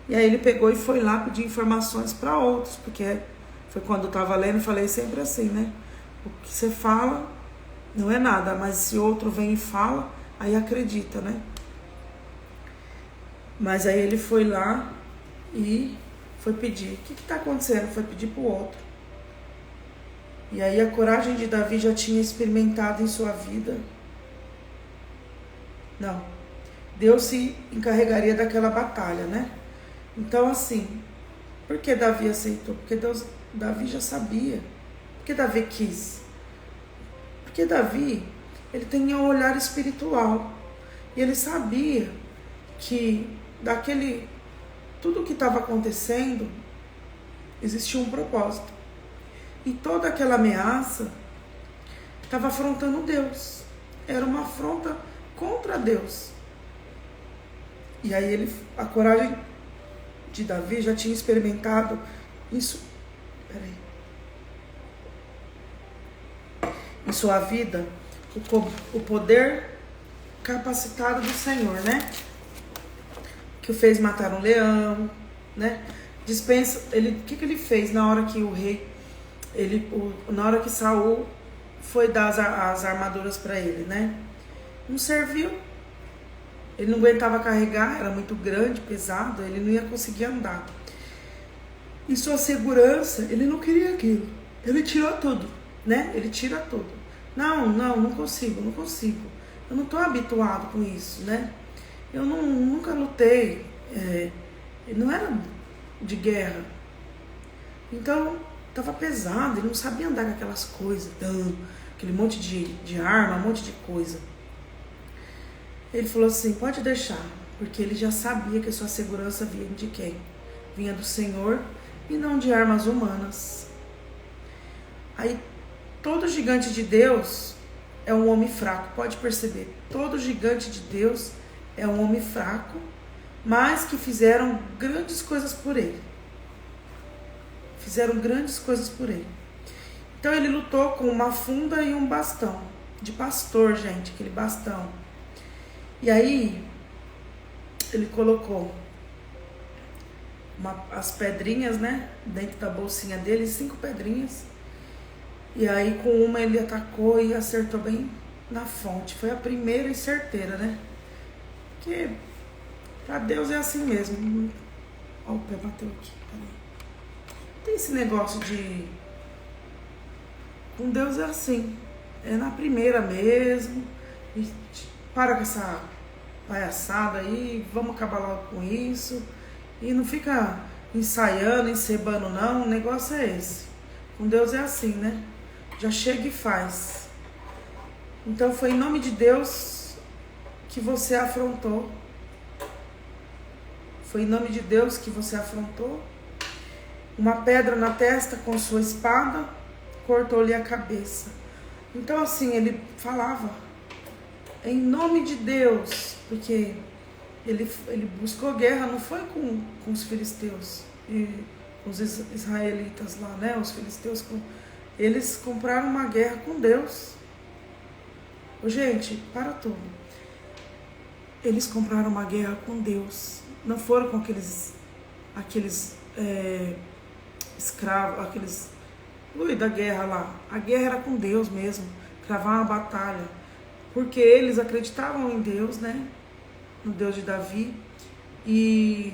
E aí ele pegou e foi lá pedir informações para outros, porque foi quando eu estava lendo e falei sempre assim, né? O que você fala não é nada, mas se outro vem e fala, aí acredita, né? Mas aí ele foi lá e foi pedir. O que está acontecendo? Foi pedir para o outro. E aí a coragem de Davi já tinha experimentado em sua vida. Não. Deus se encarregaria daquela batalha, né? Então, assim, por que Davi aceitou? Porque Davi já sabia. Por que Davi quis? Porque Davi, ele tinha um olhar espiritual. E ele sabia que tudo que estava acontecendo, existia um propósito. E toda aquela ameaça estava afrontando Deus. Era uma afronta contra Deus. E aí a coragem de Davi já tinha experimentado isso. Em sua vida, o poder capacitado do Senhor, né? Que o fez matar um leão, né? O que ele fez na hora que o rei, na hora que Saul foi dar as armaduras para ele, né? Não serviu. Ele não aguentava carregar, era muito grande, pesado, ele não ia conseguir andar. E sua segurança, ele não queria aquilo. Ele tirou tudo, né? Ele tira tudo. Não consigo. Eu não estou habituado com isso, né? Eu nunca lutei, não era de guerra. Então, estava pesado, ele não sabia andar com aquelas coisas, aquele monte de arma, um monte de coisa. Ele falou assim, pode deixar, porque ele já sabia que a sua segurança vinha de quem? Vinha do Senhor e não de armas humanas. Aí, todo gigante de Deus é um homem fraco, pode perceber. Todo gigante de Deus é um homem fraco, mas que fizeram grandes coisas por ele. Então ele lutou com uma funda e um bastão. De pastor, gente, aquele bastão. E aí, ele colocou as pedrinhas, né? Dentro da bolsinha dele, 5 pedrinhas. E aí, com uma ele atacou e acertou bem na fonte. Foi a primeira e certeira, né? Porque pra Deus é assim mesmo. Ó, o pé bateu aqui. Tem esse negócio de... Com Deus é assim. É na primeira mesmo. E para com essa palhaçada aí. Vamos acabar logo com isso. E não fica ensaiando, encebando não. O negócio é esse. Com Deus é assim, né? Já chega e faz. Então foi em nome de Deus que você afrontou. Foi em nome de Deus que você afrontou. Uma pedra na testa com sua espada cortou-lhe a cabeça. Então assim, ele falava em nome de Deus, porque ele buscou guerra, não foi com os filisteus e os israelitas lá, né? Os filisteus Eles compraram uma guerra com Deus. Ô, gente, para tudo. Eles compraram uma guerra com Deus. Não foram com aqueles escravos, aqueles da guerra lá. A guerra era com Deus mesmo. Cravar uma batalha. Porque eles acreditavam em Deus, né? No Deus de Davi. E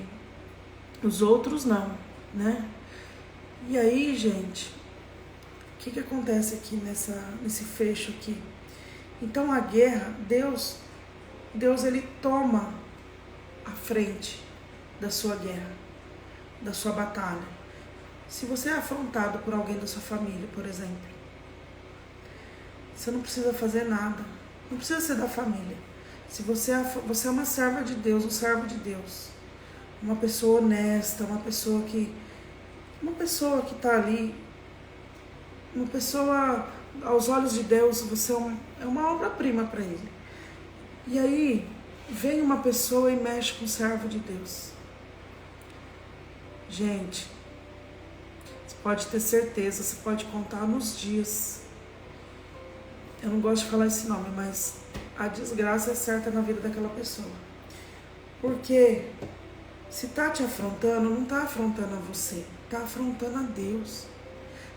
os outros não, né? E aí, gente, o que acontece aqui nesse fecho aqui? Então a guerra, Deus ele toma a frente da sua guerra, da sua batalha. Se você é afrontado por alguém da sua família, por exemplo, você não precisa fazer nada, não precisa ser da família. Se você é uma serva de Deus, um servo de Deus, uma pessoa honesta, uma pessoa que está ali, uma pessoa, aos olhos de Deus, você é uma obra-prima para Ele. E aí, vem uma pessoa e mexe com o servo de Deus. Gente, você pode ter certeza, você pode contar nos dias. Eu não gosto de falar esse nome, mas a desgraça é certa na vida daquela pessoa. Porque se tá te afrontando, não tá afrontando a você, tá afrontando a Deus.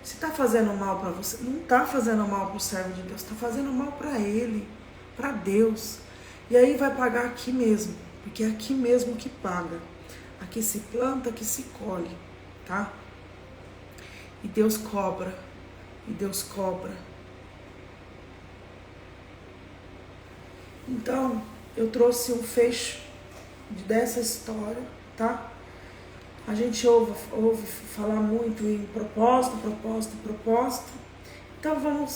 Se tá fazendo mal para você, não tá fazendo mal pro servo de Deus, tá fazendo mal para ele, para Deus. E aí vai pagar aqui mesmo, porque é aqui mesmo que paga. Aqui se planta, aqui se colhe, tá? E Deus cobra, e Deus cobra. Então, eu trouxe um fecho dessa história, tá? A gente ouve falar muito em propósito. Então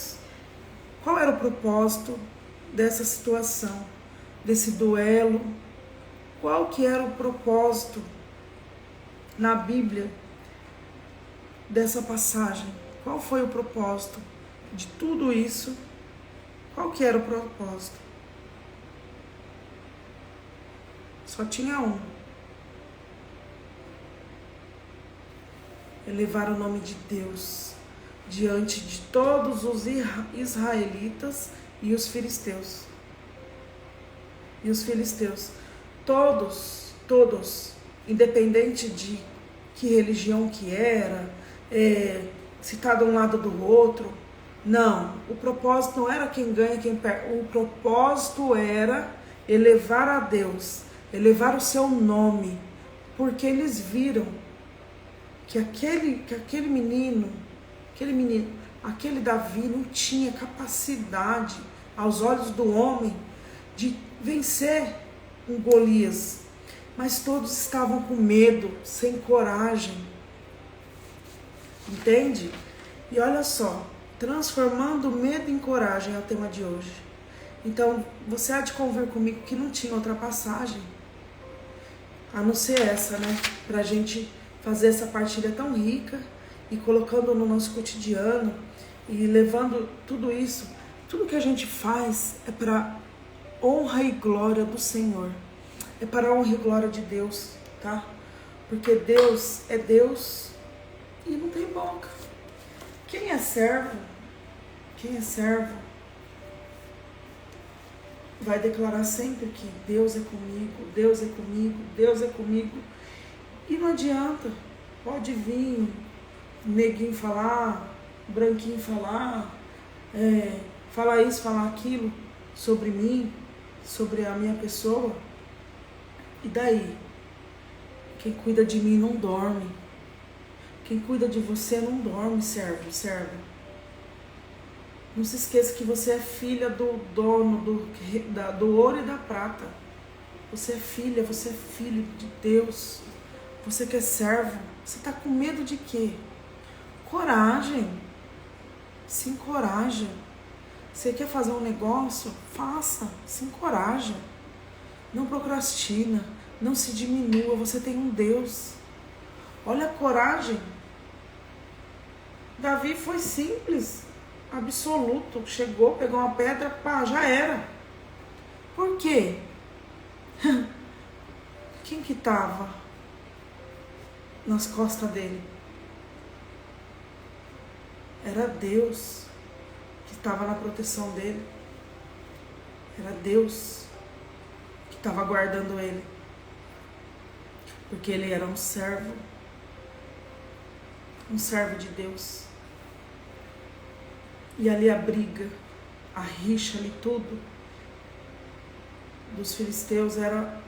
qual era o propósito dessa situação, desse duelo? Qual que era o propósito na Bíblia dessa passagem? Qual foi o propósito de tudo isso? Qual que era o propósito? Só tinha um. Elevar o nome de Deus diante de todos os israelitas e os filisteus. E os filisteus, todos, independente de que religião que era, se está de um lado do outro, não. O propósito não era quem ganha, quem perde. O propósito era elevar a Deus, elevar o seu nome, porque eles viram que aquele menino, aquele Davi não tinha capacidade, aos olhos do homem, de vencer um Golias. Mas todos estavam com medo, sem coragem. Entende? E olha só, transformando medo em coragem é o tema de hoje. Então, você há de convir comigo que não tinha outra passagem, a não ser essa, né? Pra gente fazer essa partilha tão rica e colocando no nosso cotidiano e levando tudo isso, tudo que a gente faz é para honra e glória do Senhor, é para a honra e glória de Deus, tá? Porque Deus é Deus e não tem boca. Quem é servo vai declarar sempre que Deus é comigo, Deus é comigo, Deus é comigo. E não adianta, pode vir neguinho falar, branquinho falar, falar isso, falar aquilo sobre mim, sobre a minha pessoa. E daí? Quem cuida de mim não dorme. Quem cuida de você não dorme, servo. Não se esqueça que você é filha do dono do ouro e da prata. Você é filho de Deus. Você que é servo, você está com medo de quê? Coragem. Se encoraja. Você quer fazer um negócio? Faça. Se encoraja. Não procrastina. Não se diminua. Você tem um Deus. Olha a coragem. Davi foi simples, absoluto. Chegou, pegou uma pedra, pá, já era. Por quê? Quem que estava nas costas dele? Era Deus que estava na proteção dele. Era Deus que estava guardando ele. Porque ele era um servo de Deus. E ali a briga, a rixa ali, tudo dos filisteus era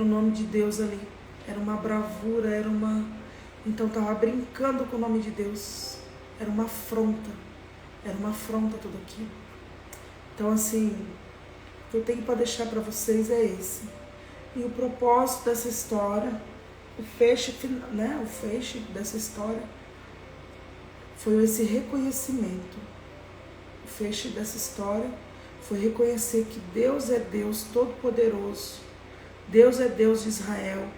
o nome de Deus ali. Era uma bravura, então estava brincando com o nome de Deus. Era uma afronta tudo aquilo. Então assim, o que eu tenho para deixar para vocês é esse. E o propósito dessa história, o fecho dessa história foi esse reconhecimento. O fecho dessa história foi reconhecer que Deus é Deus Todo-Poderoso. Deus é Deus de Israel.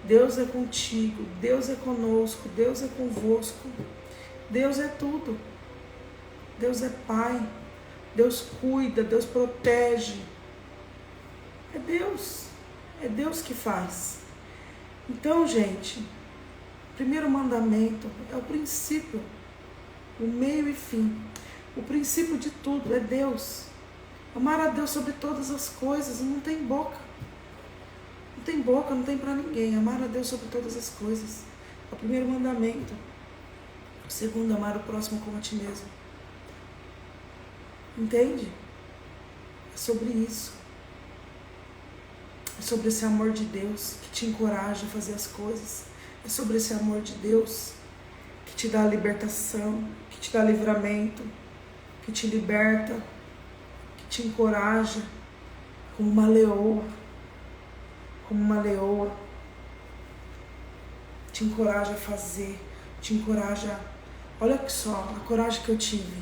Deus é contigo. Deus é conosco. Deus é convosco. Deus é tudo. Deus é Pai. Deus cuida. Deus protege. É Deus. É Deus que faz. Então, gente, o primeiro mandamento é o princípio, o meio e fim. O princípio de tudo é Deus. Amar a Deus sobre todas as coisas. Não tem boca. Não tem boca, não tem para ninguém. Amar a Deus sobre todas as coisas. É o primeiro mandamento. O segundo, amar o próximo como a ti mesmo. Entende? É sobre isso. É sobre esse amor de Deus que te encoraja a fazer as coisas. É sobre esse amor de Deus que te dá a libertação, que te dá livramento, que te liberta, que te encoraja como uma leoa. Como uma leoa. Te encoraja a fazer, te encoraja. Olha só a coragem que eu tive.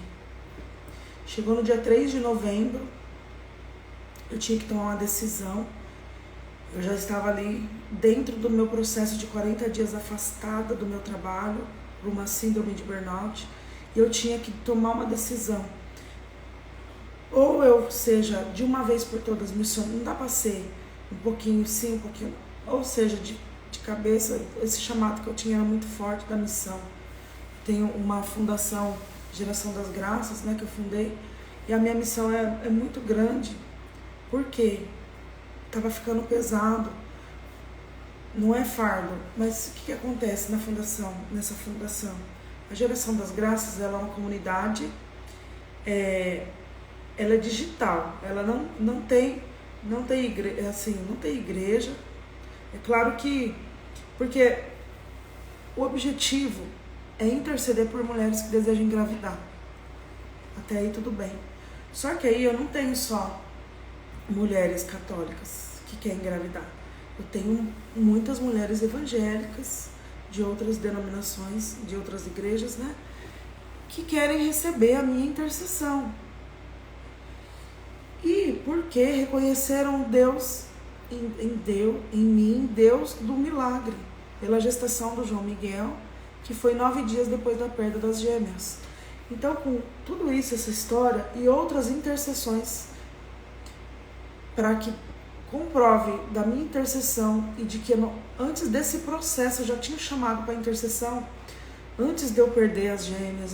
Chegou no dia 3 de novembro, eu tinha que tomar uma decisão. Eu já estava ali dentro do meu processo de 40 dias afastada do meu trabalho, por uma síndrome de burnout, e eu tinha que tomar uma decisão. Ou eu seja, de uma vez por todas, não dá para ser um pouquinho sim, um pouquinho, ou seja, de cabeça, esse chamado que eu tinha era muito forte da missão. Tenho uma fundação, Geração das Graças, né, que eu fundei, e a minha missão é muito grande. Por quê? Estava ficando pesado, não é fardo, mas o que acontece nessa fundação? A Geração das Graças, ela é uma comunidade, ela é digital, ela não tem igreja. É claro que, porque o objetivo é interceder por mulheres que desejam engravidar. Até aí tudo bem. Só que aí eu não tenho só mulheres católicas que querem engravidar. Eu tenho muitas mulheres evangélicas de outras denominações, de outras igrejas, né? Que querem receber a minha intercessão. E porque reconheceram Deus em mim, Deus do milagre, pela gestação do João Miguel, que foi 9 dias depois da perda das gêmeas. Então, com tudo isso, essa história e outras intercessões, para que comprove da minha intercessão e de que antes desse processo eu já tinha chamado para intercessão, antes de eu perder as gêmeas,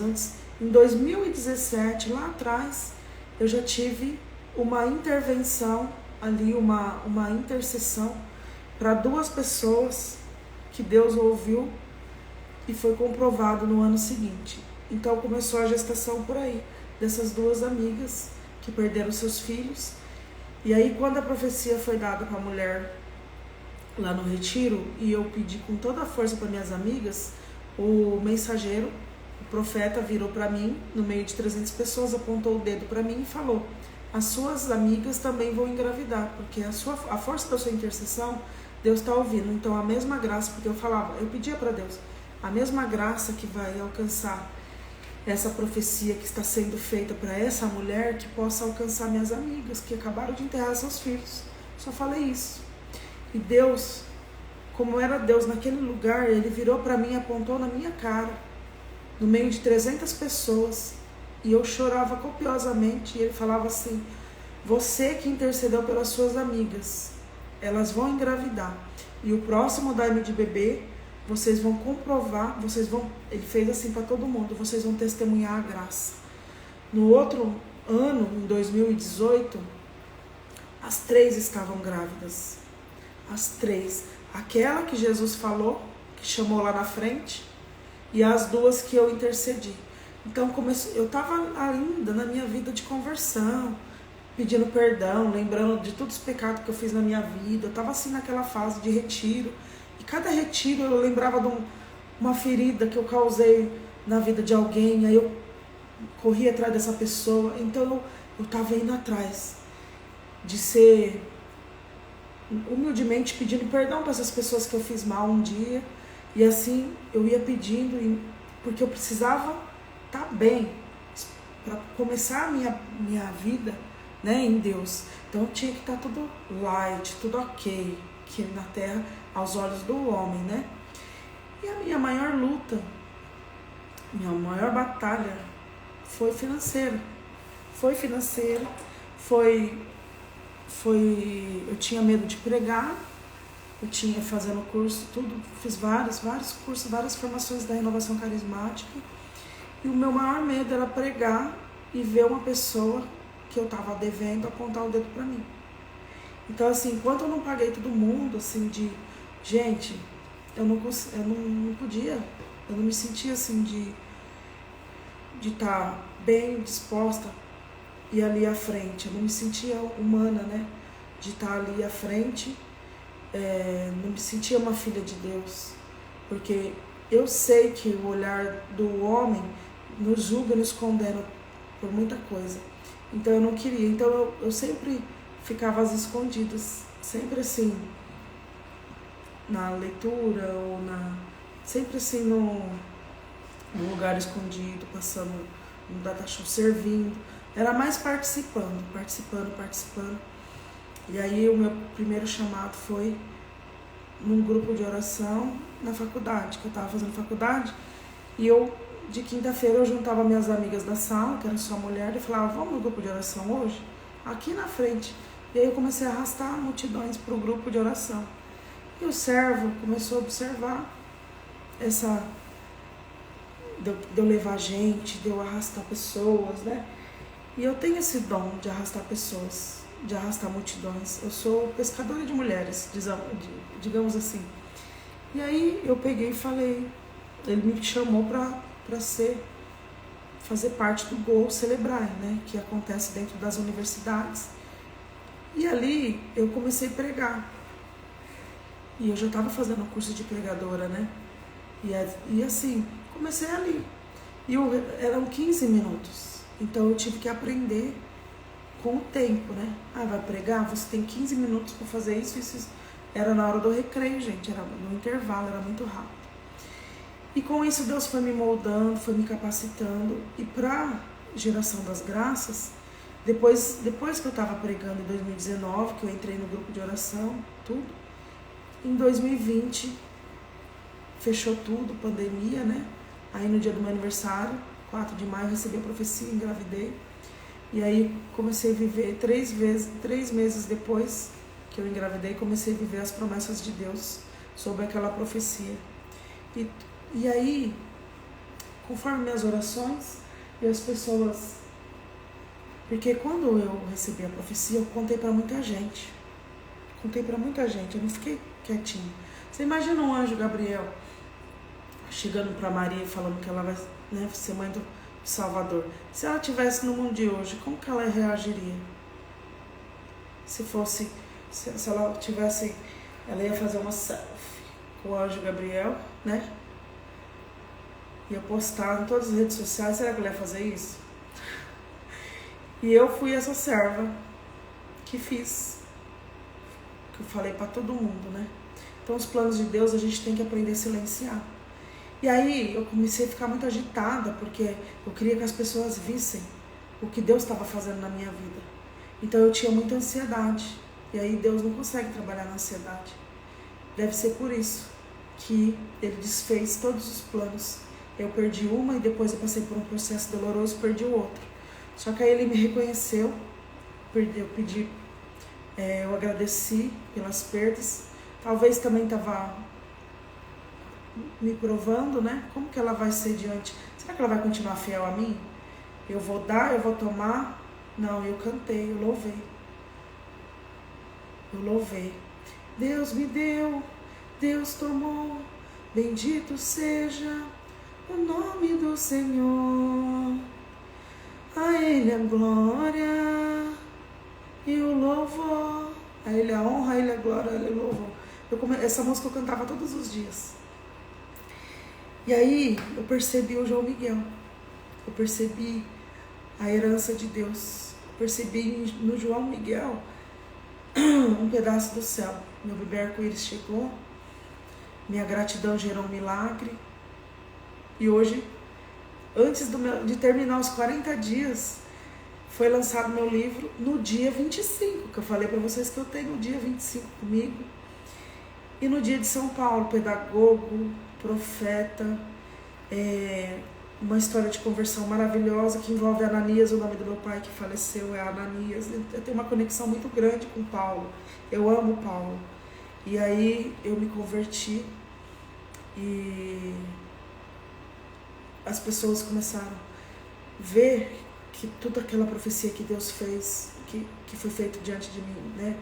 em 2017, lá atrás, eu já tive uma intervenção ali, uma intercessão para 2 pessoas que Deus ouviu e foi comprovado no ano seguinte. Então começou a gestação por aí, dessas 2 amigas que perderam seus filhos. E aí quando a profecia foi dada para a mulher lá no retiro, e eu pedi com toda a força para minhas amigas, o mensageiro, o profeta, virou para mim, no meio de 300 pessoas, apontou o dedo para mim e falou: as suas amigas também vão engravidar, porque a força da sua intercessão, Deus está ouvindo. Então a mesma graça, porque eu pedia para Deus, a mesma graça que vai alcançar essa profecia que está sendo feita para essa mulher, que possa alcançar minhas amigas que acabaram de enterrar seus filhos. Só falei isso. E Deus, como era Deus naquele lugar, Ele virou para mim e apontou na minha cara, no meio de 300 pessoas, e eu chorava copiosamente, e Ele falava assim: você que intercedeu pelas suas amigas, elas vão engravidar, e o próximo Daime de Bebê vocês vão comprovar, ele fez assim para todo mundo, vocês vão testemunhar a graça. No outro ano, em 2018, as 3 estavam grávidas. As 3. Aquela que Jesus falou, que chamou lá na frente, e as 2 que eu intercedi. Então eu estava ainda na minha vida de conversão, pedindo perdão, lembrando de todos os pecados que eu fiz na minha vida. Eu estava assim naquela fase de retiro. E cada retiro eu lembrava de uma ferida que eu causei na vida de alguém. Aí eu corri atrás dessa pessoa. Então eu estava indo atrás de ser humildemente pedindo perdão para essas pessoas que eu fiz mal um dia. E assim eu ia pedindo, porque eu precisava estar bem para começar a minha vida, né, em Deus. Então tinha que estar tudo light, tudo ok, aqui na terra, aos olhos do homem, né? E a minha maior luta, minha maior batalha foi financeira. Eu tinha medo de pregar, eu tinha fazendo curso, tudo, fiz vários cursos, várias formações da renovação carismática. E o meu maior medo era pregar e ver uma pessoa que eu estava devendo apontar o dedo para mim. Então, assim, enquanto eu não paguei todo mundo, assim, gente, eu não podia, eu não me sentia assim de estar bem disposta e ali à frente. Eu não me sentia humana, né? De estar ali à frente, não me sentia uma filha de Deus. Porque eu sei que o olhar do homem nos julga, nos condena por muita coisa. Então eu não queria. Então eu sempre ficava às escondidas, sempre assim, na leitura ou sempre assim num lugar escondido, passando no data show, servindo. Era mais participando. E aí o meu primeiro chamado foi num grupo de oração na faculdade, que eu estava fazendo faculdade. E de quinta-feira, eu juntava minhas amigas da sala, que eram só mulher, e falava, vamos no grupo de oração hoje? Aqui na frente. E aí eu comecei a arrastar multidões para o grupo de oração. E o servo começou a observar de eu levar gente, de eu arrastar pessoas, né? E eu tenho esse dom de arrastar pessoas, de arrastar multidões. Eu sou pescadora de mulheres, digamos assim. E aí eu peguei e falei, ele me chamou para fazer parte do Go Celebrar, né? Que acontece dentro das universidades. E ali eu comecei a pregar. E eu já estava fazendo um curso de pregadora, né? E assim, comecei ali. E eram 15 minutos. Então eu tive que aprender com o tempo, né? Vai pregar? Você tem 15 minutos para fazer isso. Era na hora do recreio, gente. Era no intervalo, era muito rápido. E com isso Deus foi me moldando, foi me capacitando. E para geração das graças, depois que eu estava pregando em 2019, que eu entrei no grupo de oração, tudo, em 2020 fechou tudo, pandemia, né? Aí no dia do meu aniversário, 4 de maio, eu recebi a profecia, engravidei. E aí comecei a viver 3 meses depois que eu engravidei, comecei a viver as promessas de Deus sobre aquela profecia. E aí, conforme minhas orações e as pessoas... Porque quando eu recebi a profecia, eu contei para muita gente. Eu não fiquei quietinha. Você imagina um anjo Gabriel chegando para Maria e falando que ela vai, né, ser mãe do Salvador. Se ela estivesse no mundo de hoje, como que ela reagiria? Se ela tivesse... Ela ia fazer uma selfie com o anjo Gabriel, né? Ia postar em todas as redes sociais. Será que ela ia fazer isso? E eu fui essa serva que fiz, que eu falei para todo mundo, né? Então os planos de Deus a gente tem que aprender a silenciar. E aí eu comecei a ficar muito agitada, porque eu queria que as pessoas vissem o que Deus estava fazendo na minha vida. Então eu tinha muita ansiedade. E aí Deus não consegue trabalhar na ansiedade. Deve ser por isso que Ele desfez todos os planos. Eu perdi uma e depois eu passei por um processo doloroso e perdi o outro. Só que aí Ele me reconheceu, eu agradeci pelas perdas. Talvez também estava me provando, né? Como que ela vai ser diante? Será que ela vai continuar fiel a mim? Eu vou dar, eu vou tomar? Não, eu cantei, eu louvei. Eu louvei. Deus me deu, Deus tomou, bendito seja o nome do Senhor. A Ele a glória e o louvor. A Ele a honra, a Ele a glória, a Ele o louvor. Essa música eu cantava todos os dias. E aí eu percebi o João Miguel. Eu percebi a herança de Deus. Eu percebi no João Miguel um pedaço do céu. Meu bebê arco-íris chegou. Minha gratidão gerou um milagre. E hoje, antes de terminar os 40 dias, foi lançado meu livro no dia 25, que eu falei para vocês que eu tenho o dia 25 comigo. E no dia de São Paulo, pedagogo, profeta, uma história de conversão maravilhosa que envolve Ananias, o nome do meu pai que faleceu é Ananias. Eu tenho uma conexão muito grande com Paulo. Eu amo Paulo. E aí eu me converti e as pessoas começaram a ver que toda aquela profecia que Deus fez, que foi feito diante de mim, né,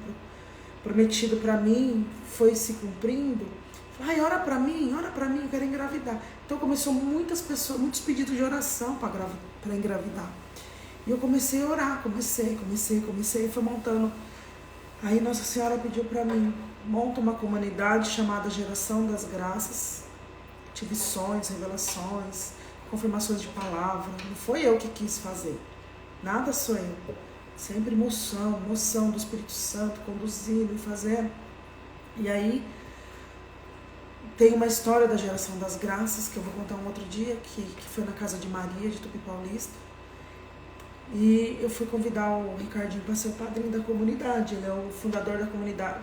prometido para mim, foi se cumprindo. Ai, ora para mim, eu quero engravidar. Então começou muitos pedidos de oração para engravidar. E eu comecei a orar, comecei, e foi montando. Aí Nossa Senhora pediu para mim, monta uma comunidade chamada Geração das Graças. Tive sonhos, revelações, confirmações de palavra. Não foi eu que quis fazer. Nada sou eu. Sempre moção do Espírito Santo, conduzindo e fazendo. E aí, tem uma história da Geração das Graças, que eu vou contar um outro dia, que foi na casa de Maria, de Tupi Paulista. E eu fui convidar o Ricardinho para ser o padrinho da comunidade. Ele é o fundador da comunidade,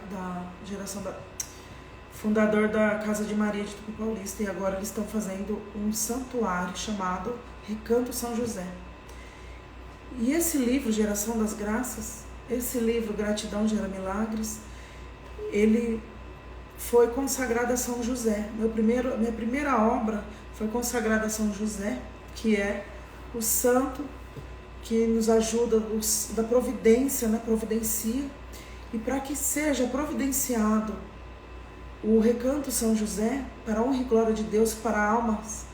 fundador da Casa de Maria de Tupi Paulista. E agora eles estão fazendo um santuário chamado Recanto São José. E esse livro, Geração das Graças, esse livro, Gratidão Gera Milagres, ele foi consagrado a São José. Minha primeira obra foi consagrada a São José, que é o santo que nos ajuda, da providência, né? Providencia. E para que seja providenciado o Recanto São José, para a honra e glória de Deus, para almas,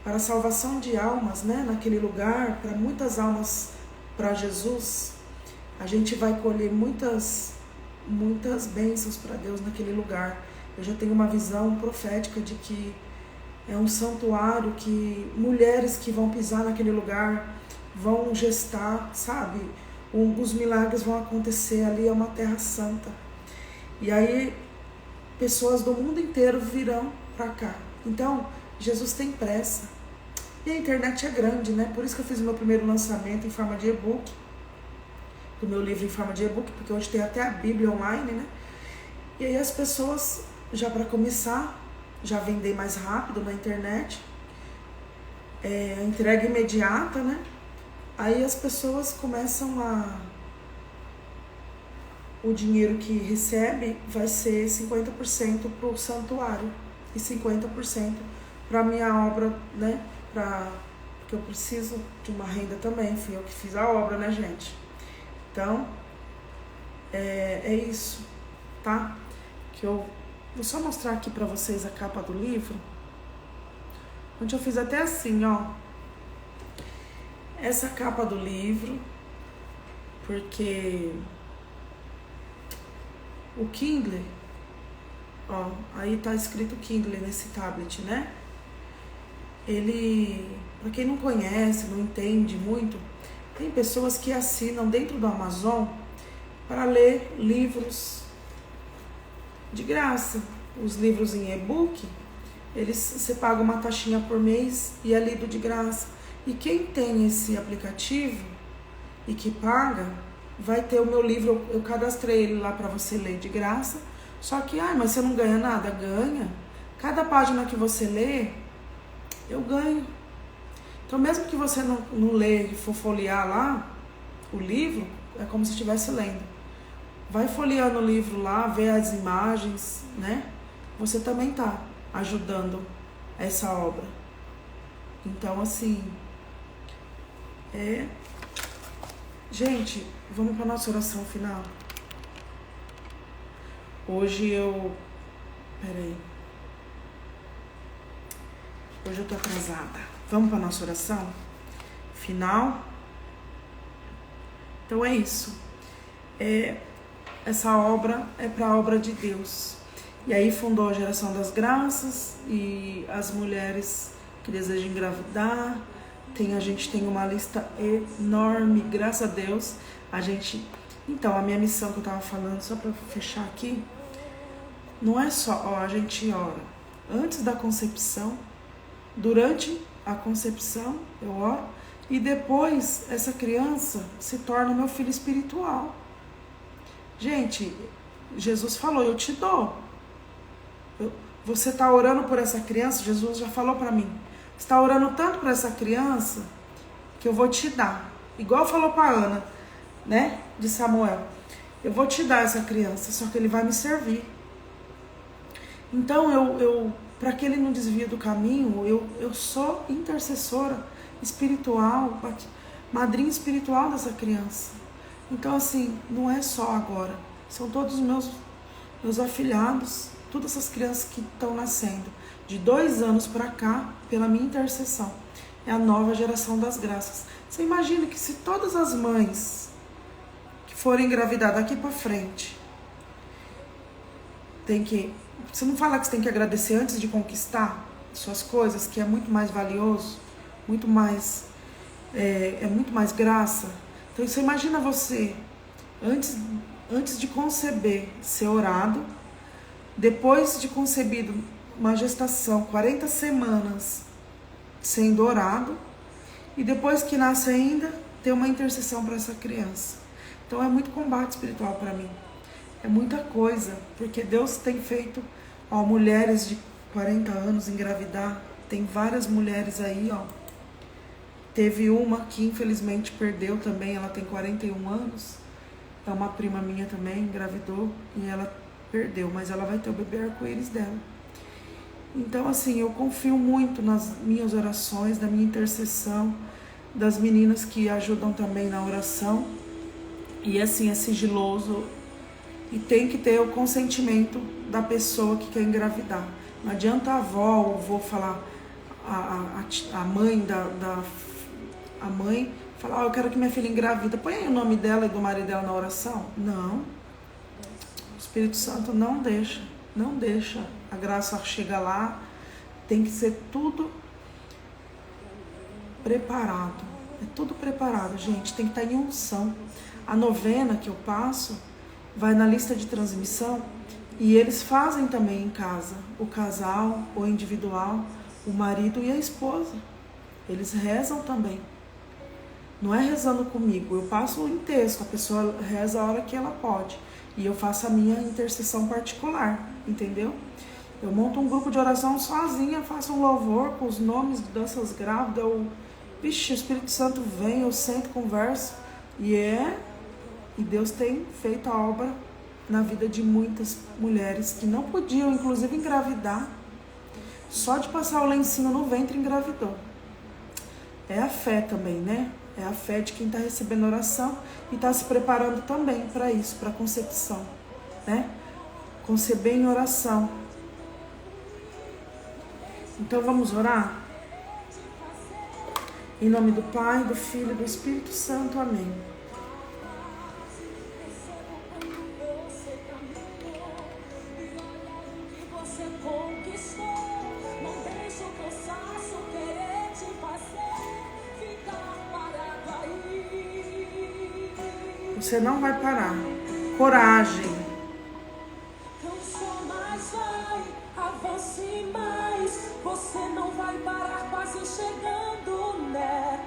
para a salvação de almas, né? Naquele lugar, para muitas almas para Jesus, a gente vai colher muitas bênçãos para Deus naquele lugar. Eu já tenho uma visão profética de que é um santuário que mulheres que vão pisar naquele lugar vão gestar, sabe? Os milagres vão acontecer ali, é uma terra santa. E aí pessoas do mundo inteiro virão para cá. Então, Jesus tem pressa. E a internet é grande, né? Por isso que eu fiz o meu primeiro lançamento em forma de e-book, do meu livro em forma de e-book, porque hoje tem até a Bíblia online, né? E aí as pessoas, já para começar, já vender mais rápido na internet, entrega imediata, né? Aí as pessoas começam o dinheiro que recebe vai ser 50% para o santuário e 50% para a minha obra, né? Porque eu preciso de uma renda também, fui eu que fiz a obra, né, gente? Então, é isso, tá? Que eu vou só mostrar aqui para vocês a capa do livro, onde eu fiz até assim, ó. Essa capa do livro, porque o Kindle, ó, aí tá escrito Kindle nesse tablet, né? Ele, para quem não conhece, não entende muito, tem pessoas que assinam dentro do Amazon para ler livros de graça. Os livros em e-book, você paga uma taxinha por mês e é lido de graça. E quem tem esse aplicativo e que paga, vai ter o meu livro, eu cadastrei ele lá para você ler de graça. Só que, mas você não ganha nada? Ganha. Cada página que você lê, eu ganho. Então, mesmo que você não lê e for folhear lá o livro, é como se estivesse lendo. Vai folheando o livro lá, vê as imagens, né? Você também tá ajudando essa obra. Então, assim, gente, vamos para nossa oração final. Hoje eu tô atrasada. Vamos para nossa oração final? Então é isso. Essa obra é para a obra de Deus. E aí fundou a Geração das Graças e as mulheres que desejam engravidar. A gente tem uma lista enorme, graças a Deus. Então, a minha missão que eu tava falando, só para fechar aqui, não é só, a gente ora antes da concepção, durante a concepção eu oro, e depois essa criança se torna meu filho espiritual. Gente, Jesus falou, eu te dou. Você está orando por essa criança, Jesus já falou para mim, você está orando tanto por essa criança que eu vou te dar. Igual falou para Ana, né, de Samuel, eu vou te dar essa criança, só que ele vai me servir. Então para que ele não desvie do caminho, eu sou intercessora espiritual, madrinha espiritual dessa criança. Então, assim, não é só agora, são todos os meus afilhados, todas essas crianças que estão nascendo de 2 anos para cá, pela minha intercessão. É a nova geração das graças. Você imagina que se todas as mães que forem engravidar daqui para frente, você não fala que você tem que agradecer antes de conquistar suas coisas, que é muito mais valioso, muito mais, é muito mais graça. Então você imagina você, antes de conceber, ser orado, depois de concebido, uma gestação, 40 semanas sendo orado, e depois que nasce ainda, ter uma intercessão para essa criança. Então é muito combate espiritual para mim. É muita coisa, porque Deus tem feito, mulheres de 40 anos engravidar. Tem várias mulheres aí, Teve uma que infelizmente perdeu também, ela tem 41 anos. É uma prima minha também, engravidou e ela perdeu, mas ela vai ter o bebê arco-íris dela. Então, assim, eu confio muito nas minhas orações, na minha intercessão, das meninas que ajudam também na oração. E assim, é sigiloso e tem que ter o consentimento da pessoa que quer engravidar. Não adianta a avó ou vou falar a mãe a mãe falar, eu quero que minha filha engravida, põe aí o nome dela e do marido dela na oração. Não. O Espírito Santo não deixa a graça chegar lá. Tem que ser tudo preparado. É tudo preparado, gente. Tem que estar em unção. A novena que eu passo vai na lista de transmissão e eles fazem também em casa. O casal, o individual, o marido e a esposa. Eles rezam também. Não é rezando comigo. Eu passo em texto. A pessoa reza a hora que ela pode. E eu faço a minha intercessão particular. Entendeu? Eu monto um grupo de oração sozinha, faço um louvor com os nomes dessas grávidas. O Espírito Santo vem, eu sento, converso. E Deus tem feito a obra na vida de muitas mulheres que não podiam, inclusive, engravidar. Só de passar o lencinho no ventre engravidou. É a fé também, né? É a fé de quem está recebendo oração e está se preparando também para isso, para a concepção, né? Conceber em oração. Então vamos orar? Em nome do Pai, do Filho e do Espírito Santo. Amém. Você não vai parar. Coragem. Não só mais vai, avance mais. Você não vai parar, quase chegando, né?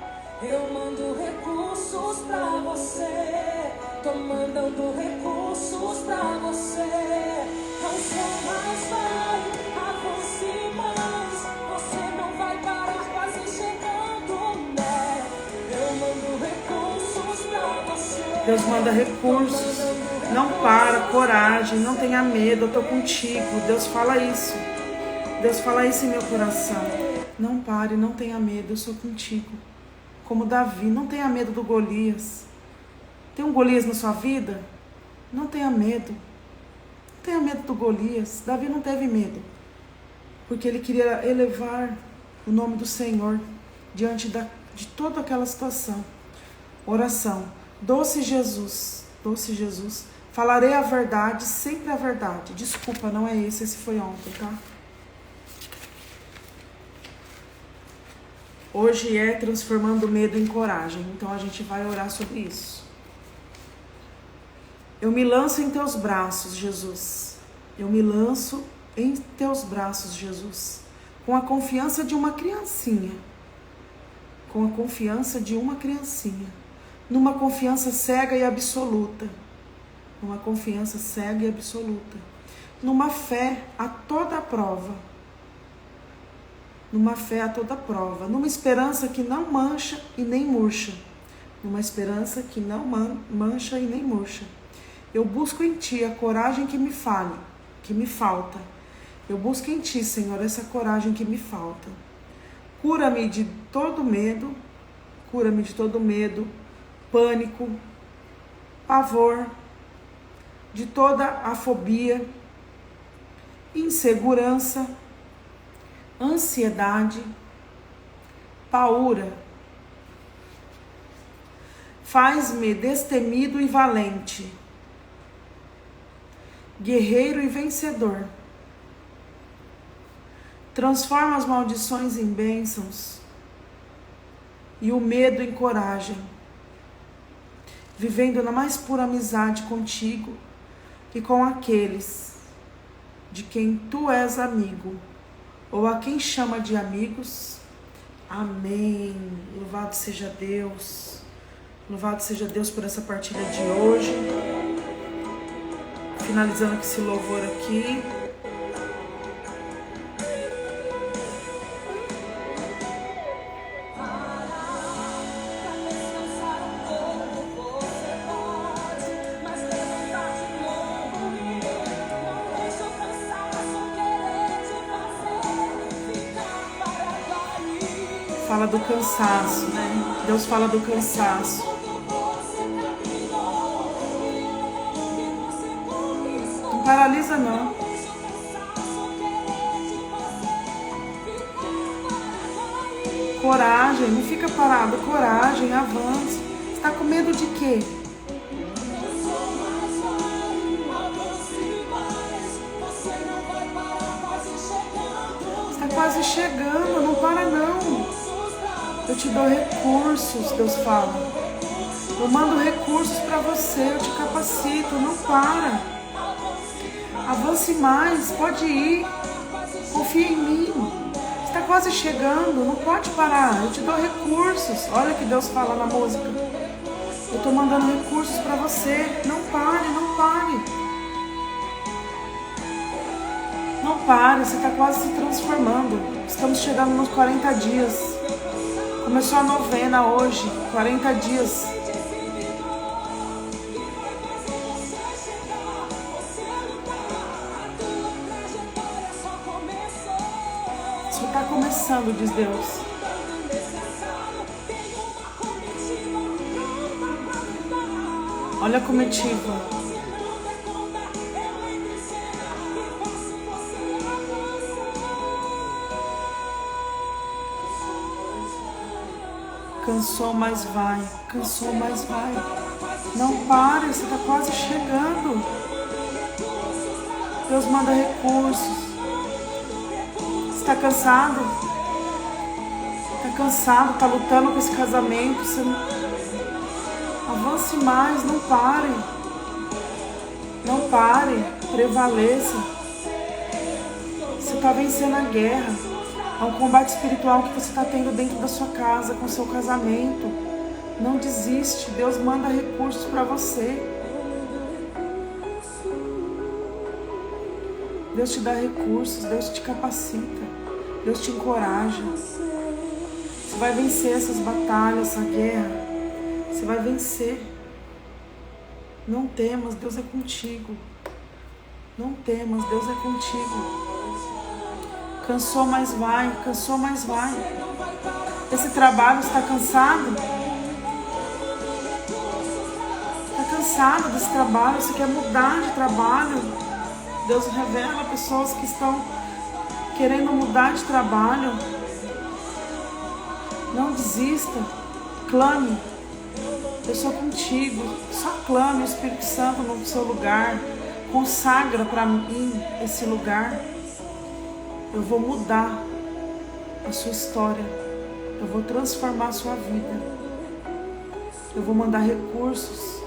Eu mando recursos pra você. Tô mandando recursos pra você. Não só mais vai, avance mais. Você não vai parar, quase chegando, né? Eu mando recursos pra você. Deus manda recursos. Não para, coragem, não tenha medo, eu tô contigo. Deus fala isso. Deus fala isso em meu coração. Não pare, não tenha medo, eu sou contigo. Como Davi, não tenha medo do Golias. Tem um Golias na sua vida? Não tenha medo. Não tenha medo do Golias. Davi não teve medo, porque ele queria elevar o nome do Senhor diante de toda aquela situação. Oração. Doce Jesus, falarei a verdade, sempre a verdade. Desculpa, não é esse foi ontem, tá? Hoje é transformando medo em coragem, então a gente vai orar sobre isso. Eu me lanço em teus braços, Jesus. Eu me lanço em teus braços, Jesus. Com a confiança de uma criancinha. Com a confiança de uma criancinha. Numa confiança cega e absoluta. Numa confiança cega e absoluta. Numa fé a toda prova. Numa fé a toda prova. Numa esperança que não mancha e nem murcha. Numa esperança que não mancha e nem murcha. Eu busco em Ti a coragem que me falta. Eu busco em Ti, Senhor, essa coragem que me falta. Cura-me de todo medo, pânico, pavor, de toda a fobia, insegurança, ansiedade, paura. Faz-me destemido e valente, guerreiro e vencedor. Transforma as maldições em bênçãos e o medo em coragem, vivendo na mais pura amizade contigo e com aqueles de quem tu és amigo, ou a quem chama de amigos. Amém. Louvado seja Deus. Louvado seja Deus por essa partilha de hoje. Finalizando com esse louvor aqui. Fala do cansaço, né? Deus fala do cansaço. Não paralisa, não. Coragem, não fica parado. Coragem, avança. Você tá com medo de quê? Você tá quase chegando, não para não. Eu te dou recursos, Deus fala. Eu mando recursos para você, eu te capacito, não para. Avance mais, pode ir. Confia em mim. Você está quase chegando, não pode parar. Eu te dou recursos. Olha o que Deus fala na música. Eu estou mandando recursos para você. Não pare, não pare. Não pare, você está quase se transformando. Estamos chegando nos 40 dias. Começou a novena hoje, 40 dias. Isso está começando, diz Deus. Olha a comitiva. Cansou, mas vai. Cansou, mas vai. Não pare, você está quase chegando. Deus manda recursos. Você está cansado? Está cansado, está lutando com esse casamento. Você não... Avance mais, não pare. Não pare, prevaleça. Você está vencendo a guerra. É um combate espiritual que você está tendo dentro da sua casa, com o seu casamento. Não desiste. Deus manda recursos para você. Deus te dá recursos. Deus te capacita. Deus te encoraja. Você vai vencer essas batalhas, essa guerra. Você vai vencer. Não temas, Deus é contigo. Não temas, Deus é contigo. Cansou, mas vai. Cansou, mas vai. Esse trabalho está cansado? Está cansado desse trabalho? Você quer mudar de trabalho? Deus revela pessoas que estão querendo mudar de trabalho. Não desista. Clame. Eu sou contigo. Só clame o Espírito Santo no seu lugar. Consagra para mim esse lugar. Eu vou mudar a sua história. Eu vou transformar a sua vida. Eu vou mandar recursos.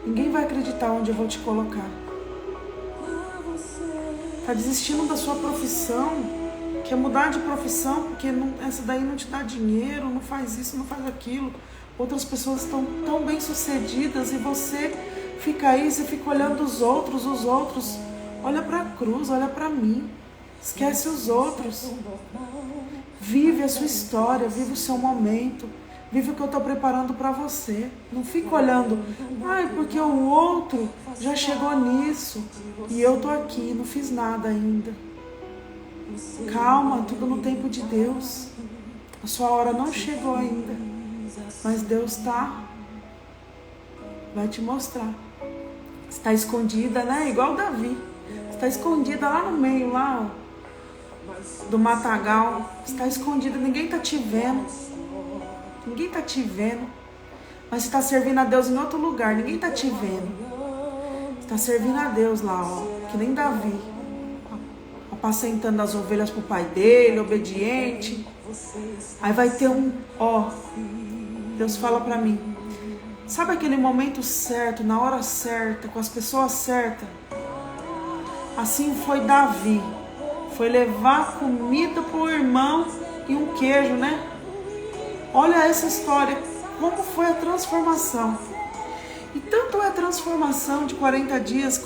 Ninguém vai acreditar onde eu vou te colocar. Está desistindo da sua profissão? Quer mudar de profissão porque essa daí não te dá dinheiro, não faz isso, não faz aquilo. Outras pessoas estão tão bem sucedidas e você fica aí, você fica olhando os outros. Olha para a cruz, olha para mim. Esquece os outros. Vive a sua história, vive o seu momento. Vive o que eu estou preparando para você. Não fica olhando, porque o outro já chegou nisso e eu estou aqui, não fiz nada ainda. Calma, tudo no tempo de Deus. A sua hora não chegou ainda, mas Deus vai te mostrar. Está escondida, né? Igual Davi. Está escondida lá no meio, lá do matagal. Está escondida, ninguém está te vendo. Ninguém está te vendo. Mas você está servindo a Deus em outro lugar, ninguém está te vendo. Você está servindo a Deus lá, que nem Davi. Apacentando as ovelhas para o pai dele, obediente. Aí vai ter Deus fala para mim. Sabe aquele momento certo, na hora certa, com as pessoas certas? Assim foi Davi. Foi levar comida para o irmão e um queijo, né? Olha essa história, como foi a transformação. E tanto é a transformação de 40 dias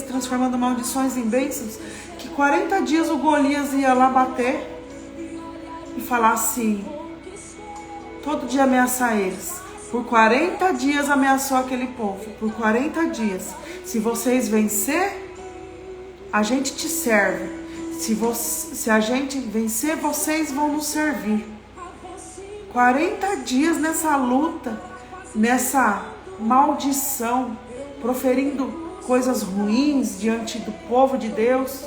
transformando maldições em bênçãos, que 40 dias o Golias ia lá bater e falar assim, todo dia ameaçar eles. Por 40 dias ameaçou aquele povo, por 40 dias. Se vocês vencer, a gente te serve. Se a gente vencer, vocês vão nos servir. 40 dias nessa luta, nessa maldição, proferindo coisas ruins diante do povo de Deus.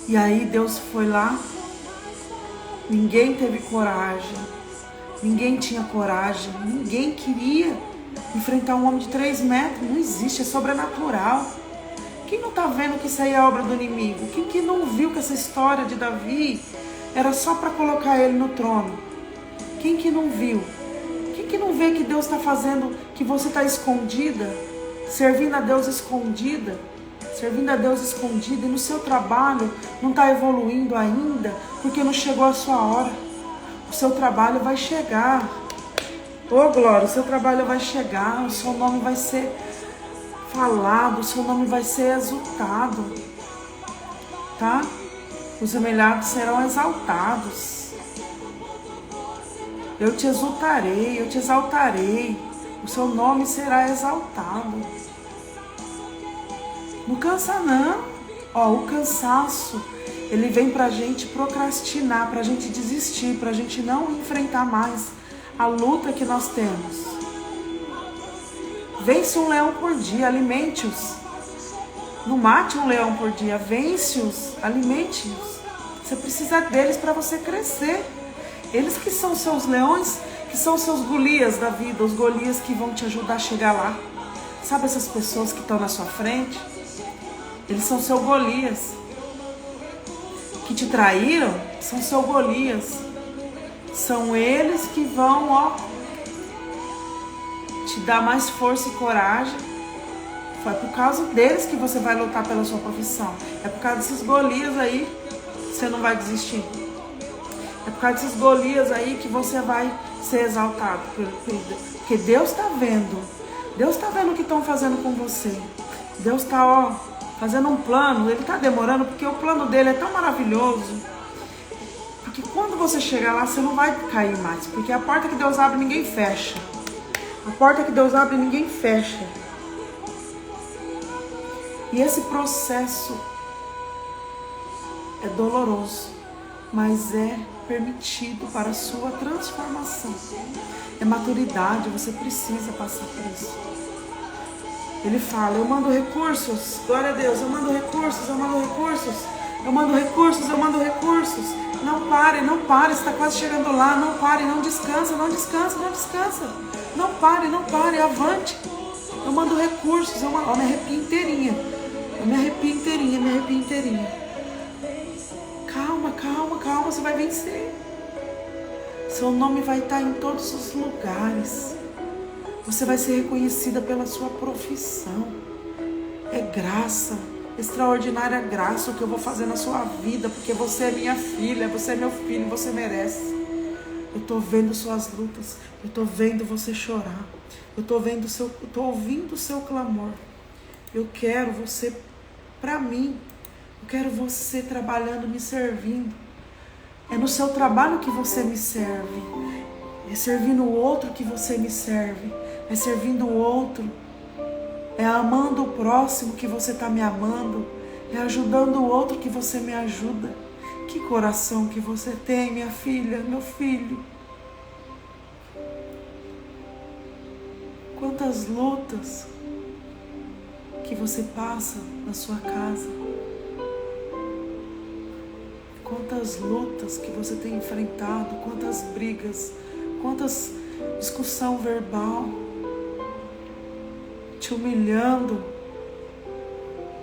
E aí Deus foi lá, ninguém teve coragem, ninguém tinha coragem, ninguém queria enfrentar um homem de 3 metros, não existe, é sobrenatural. Quem não está vendo que isso aí é obra do inimigo? Quem que não viu que essa história de Davi era só para colocar ele no trono? Quem que não viu? Quem que não vê que Deus está fazendo, que você está escondida, servindo a Deus escondida, e no seu trabalho não está evoluindo ainda, porque não chegou a sua hora. O seu trabalho vai chegar. Ô glória, o seu trabalho vai chegar, o seu nome vai ser falado, o seu nome vai ser exaltado, tá? Os humilhados serão exaltados. Eu te exaltarei, eu te exaltarei. O seu nome será exaltado. Não cansa não. O cansaço, ele vem pra gente procrastinar, pra gente desistir, pra gente não enfrentar mais a luta que nós temos. Vence um leão por dia, alimente-os. Não mate um leão por dia, vence-os, alimente-os. Você precisa deles para você crescer. Eles que são seus leões, que são seus Golias da vida, os Golias que vão te ajudar a chegar lá. Sabe essas pessoas que estão na sua frente? Eles são seu Golias. Que te traíram, são seu Golias. São eles que vão, te dar mais força e coragem. Foi por causa deles que você vai lutar pela sua profissão. É por causa desses Golias aí que você não vai desistir. É por causa desses Golias aí que você vai ser exaltado. Porque Deus está vendo. Deus está vendo o que estão fazendo com você. Deus está, fazendo um plano. Ele está demorando porque o plano dele é tão maravilhoso. Porque quando você chegar lá, você não vai cair mais. Porque a porta que Deus abre, ninguém fecha. A porta que Deus abre, ninguém fecha. E esse processo é doloroso, mas é permitido para a sua transformação. É maturidade, você precisa passar por isso. Ele fala, eu mando recursos, glória a Deus, eu mando recursos, eu mando recursos, eu mando recursos, eu mando recursos. Não pare, não pare, está quase chegando lá, não pare, não descansa, não descansa, não descansa. Não pare, não pare, avante. Eu mando recursos, eu me arrepio inteirinha. Eu me arrepio inteirinha, me arrepio inteirinha. Calma, calma, calma, você vai vencer. Seu nome vai estar em todos os lugares. Você vai ser reconhecida pela sua profissão. É graça, extraordinária graça o que eu vou fazer na sua vida, porque você é minha filha, você é meu filho, você merece. Eu estou vendo suas lutas, eu estou vendo você chorar, eu estou ouvindo o seu clamor. Eu quero você para mim, eu quero você trabalhando, me servindo. É no seu trabalho que você me serve, é servindo o outro que você me serve, é servindo o outro, é amando o próximo que você está me amando, é ajudando o outro que você me ajuda. Que coração que você tem, minha filha, meu filho. Quantas lutas que você passa na sua casa. Quantas lutas que você tem enfrentado, quantas brigas, quantas discussão verbal, te humilhando,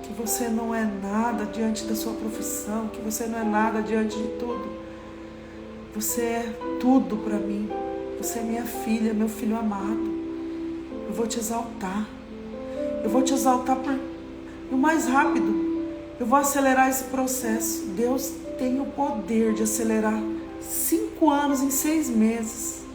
que você não é nada diante da sua profissão, que você não é nada diante de tudo. Você é tudo para mim. Você é minha filha, meu filho amado. Eu vou te exaltar. Eu vou te exaltar o mais rápido. Eu vou acelerar esse processo. Deus tem o poder de acelerar 5 anos em 6 meses.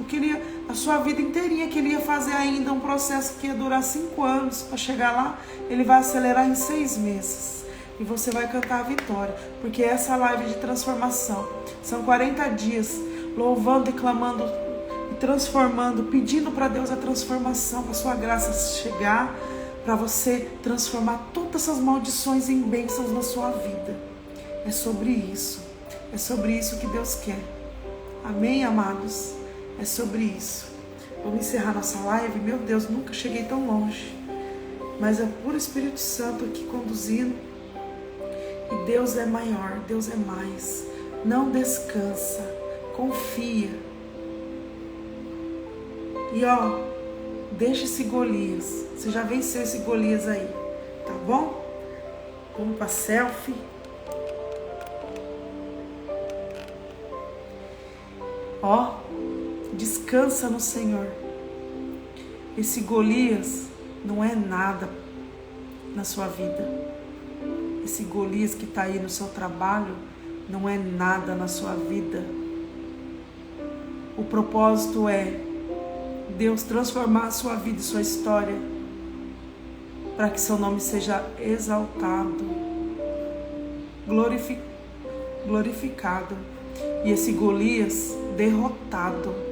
A sua vida inteirinha que ele ia fazer ainda um processo que ia durar 5 anos para chegar lá, ele vai acelerar em 6 meses. E você vai cantar a vitória, porque essa live de transformação são 40 dias louvando e clamando e transformando, pedindo para Deus a transformação, para a sua graça chegar, para você transformar todas essas maldições em bênçãos na sua vida. É sobre isso que Deus quer. Amém, amados? É sobre isso. Vamos encerrar nossa live. Meu Deus, nunca cheguei tão longe. Mas é puro Espírito Santo aqui conduzindo. E Deus é maior, Deus é mais. Não descansa, confia. E deixa esse Golias. Você já venceu esse Golias aí, tá bom? Vamos para selfie. Descansa no Senhor. Esse Golias não é nada na sua vida. Esse Golias que está aí no seu trabalho não é nada na sua vida. O propósito é Deus transformar a sua vida e sua história para que seu nome seja exaltado, glorificado. E esse Golias derrotado,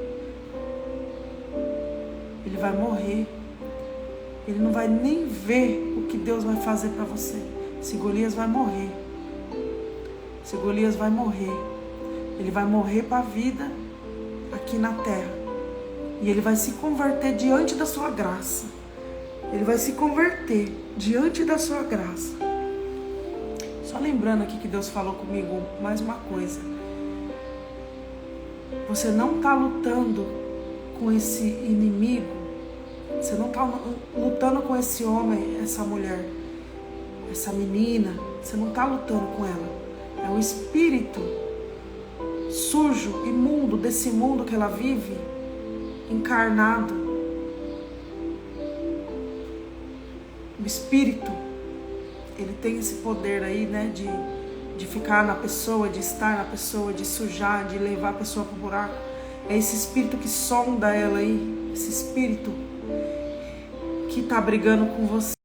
ele vai morrer. Ele não vai nem ver o que Deus vai fazer para você. Esse Golias vai morrer. Esse Golias vai morrer. Ele vai morrer para a vida aqui na terra. E ele vai se converter diante da sua graça. Ele vai se converter diante da sua graça. Só lembrando aqui que Deus falou comigo mais uma coisa. Você não está lutando com esse inimigo. Você não está lutando com esse homem, essa mulher, essa menina. Você não está lutando com ela. É o espírito sujo, imundo desse mundo que ela vive, encarnado. O espírito, ele tem esse poder aí, né, de ficar na pessoa, de estar na pessoa, de sujar, de levar a pessoa para o buraco. É esse espírito que sonda ela aí, esse espírito que está brigando com você.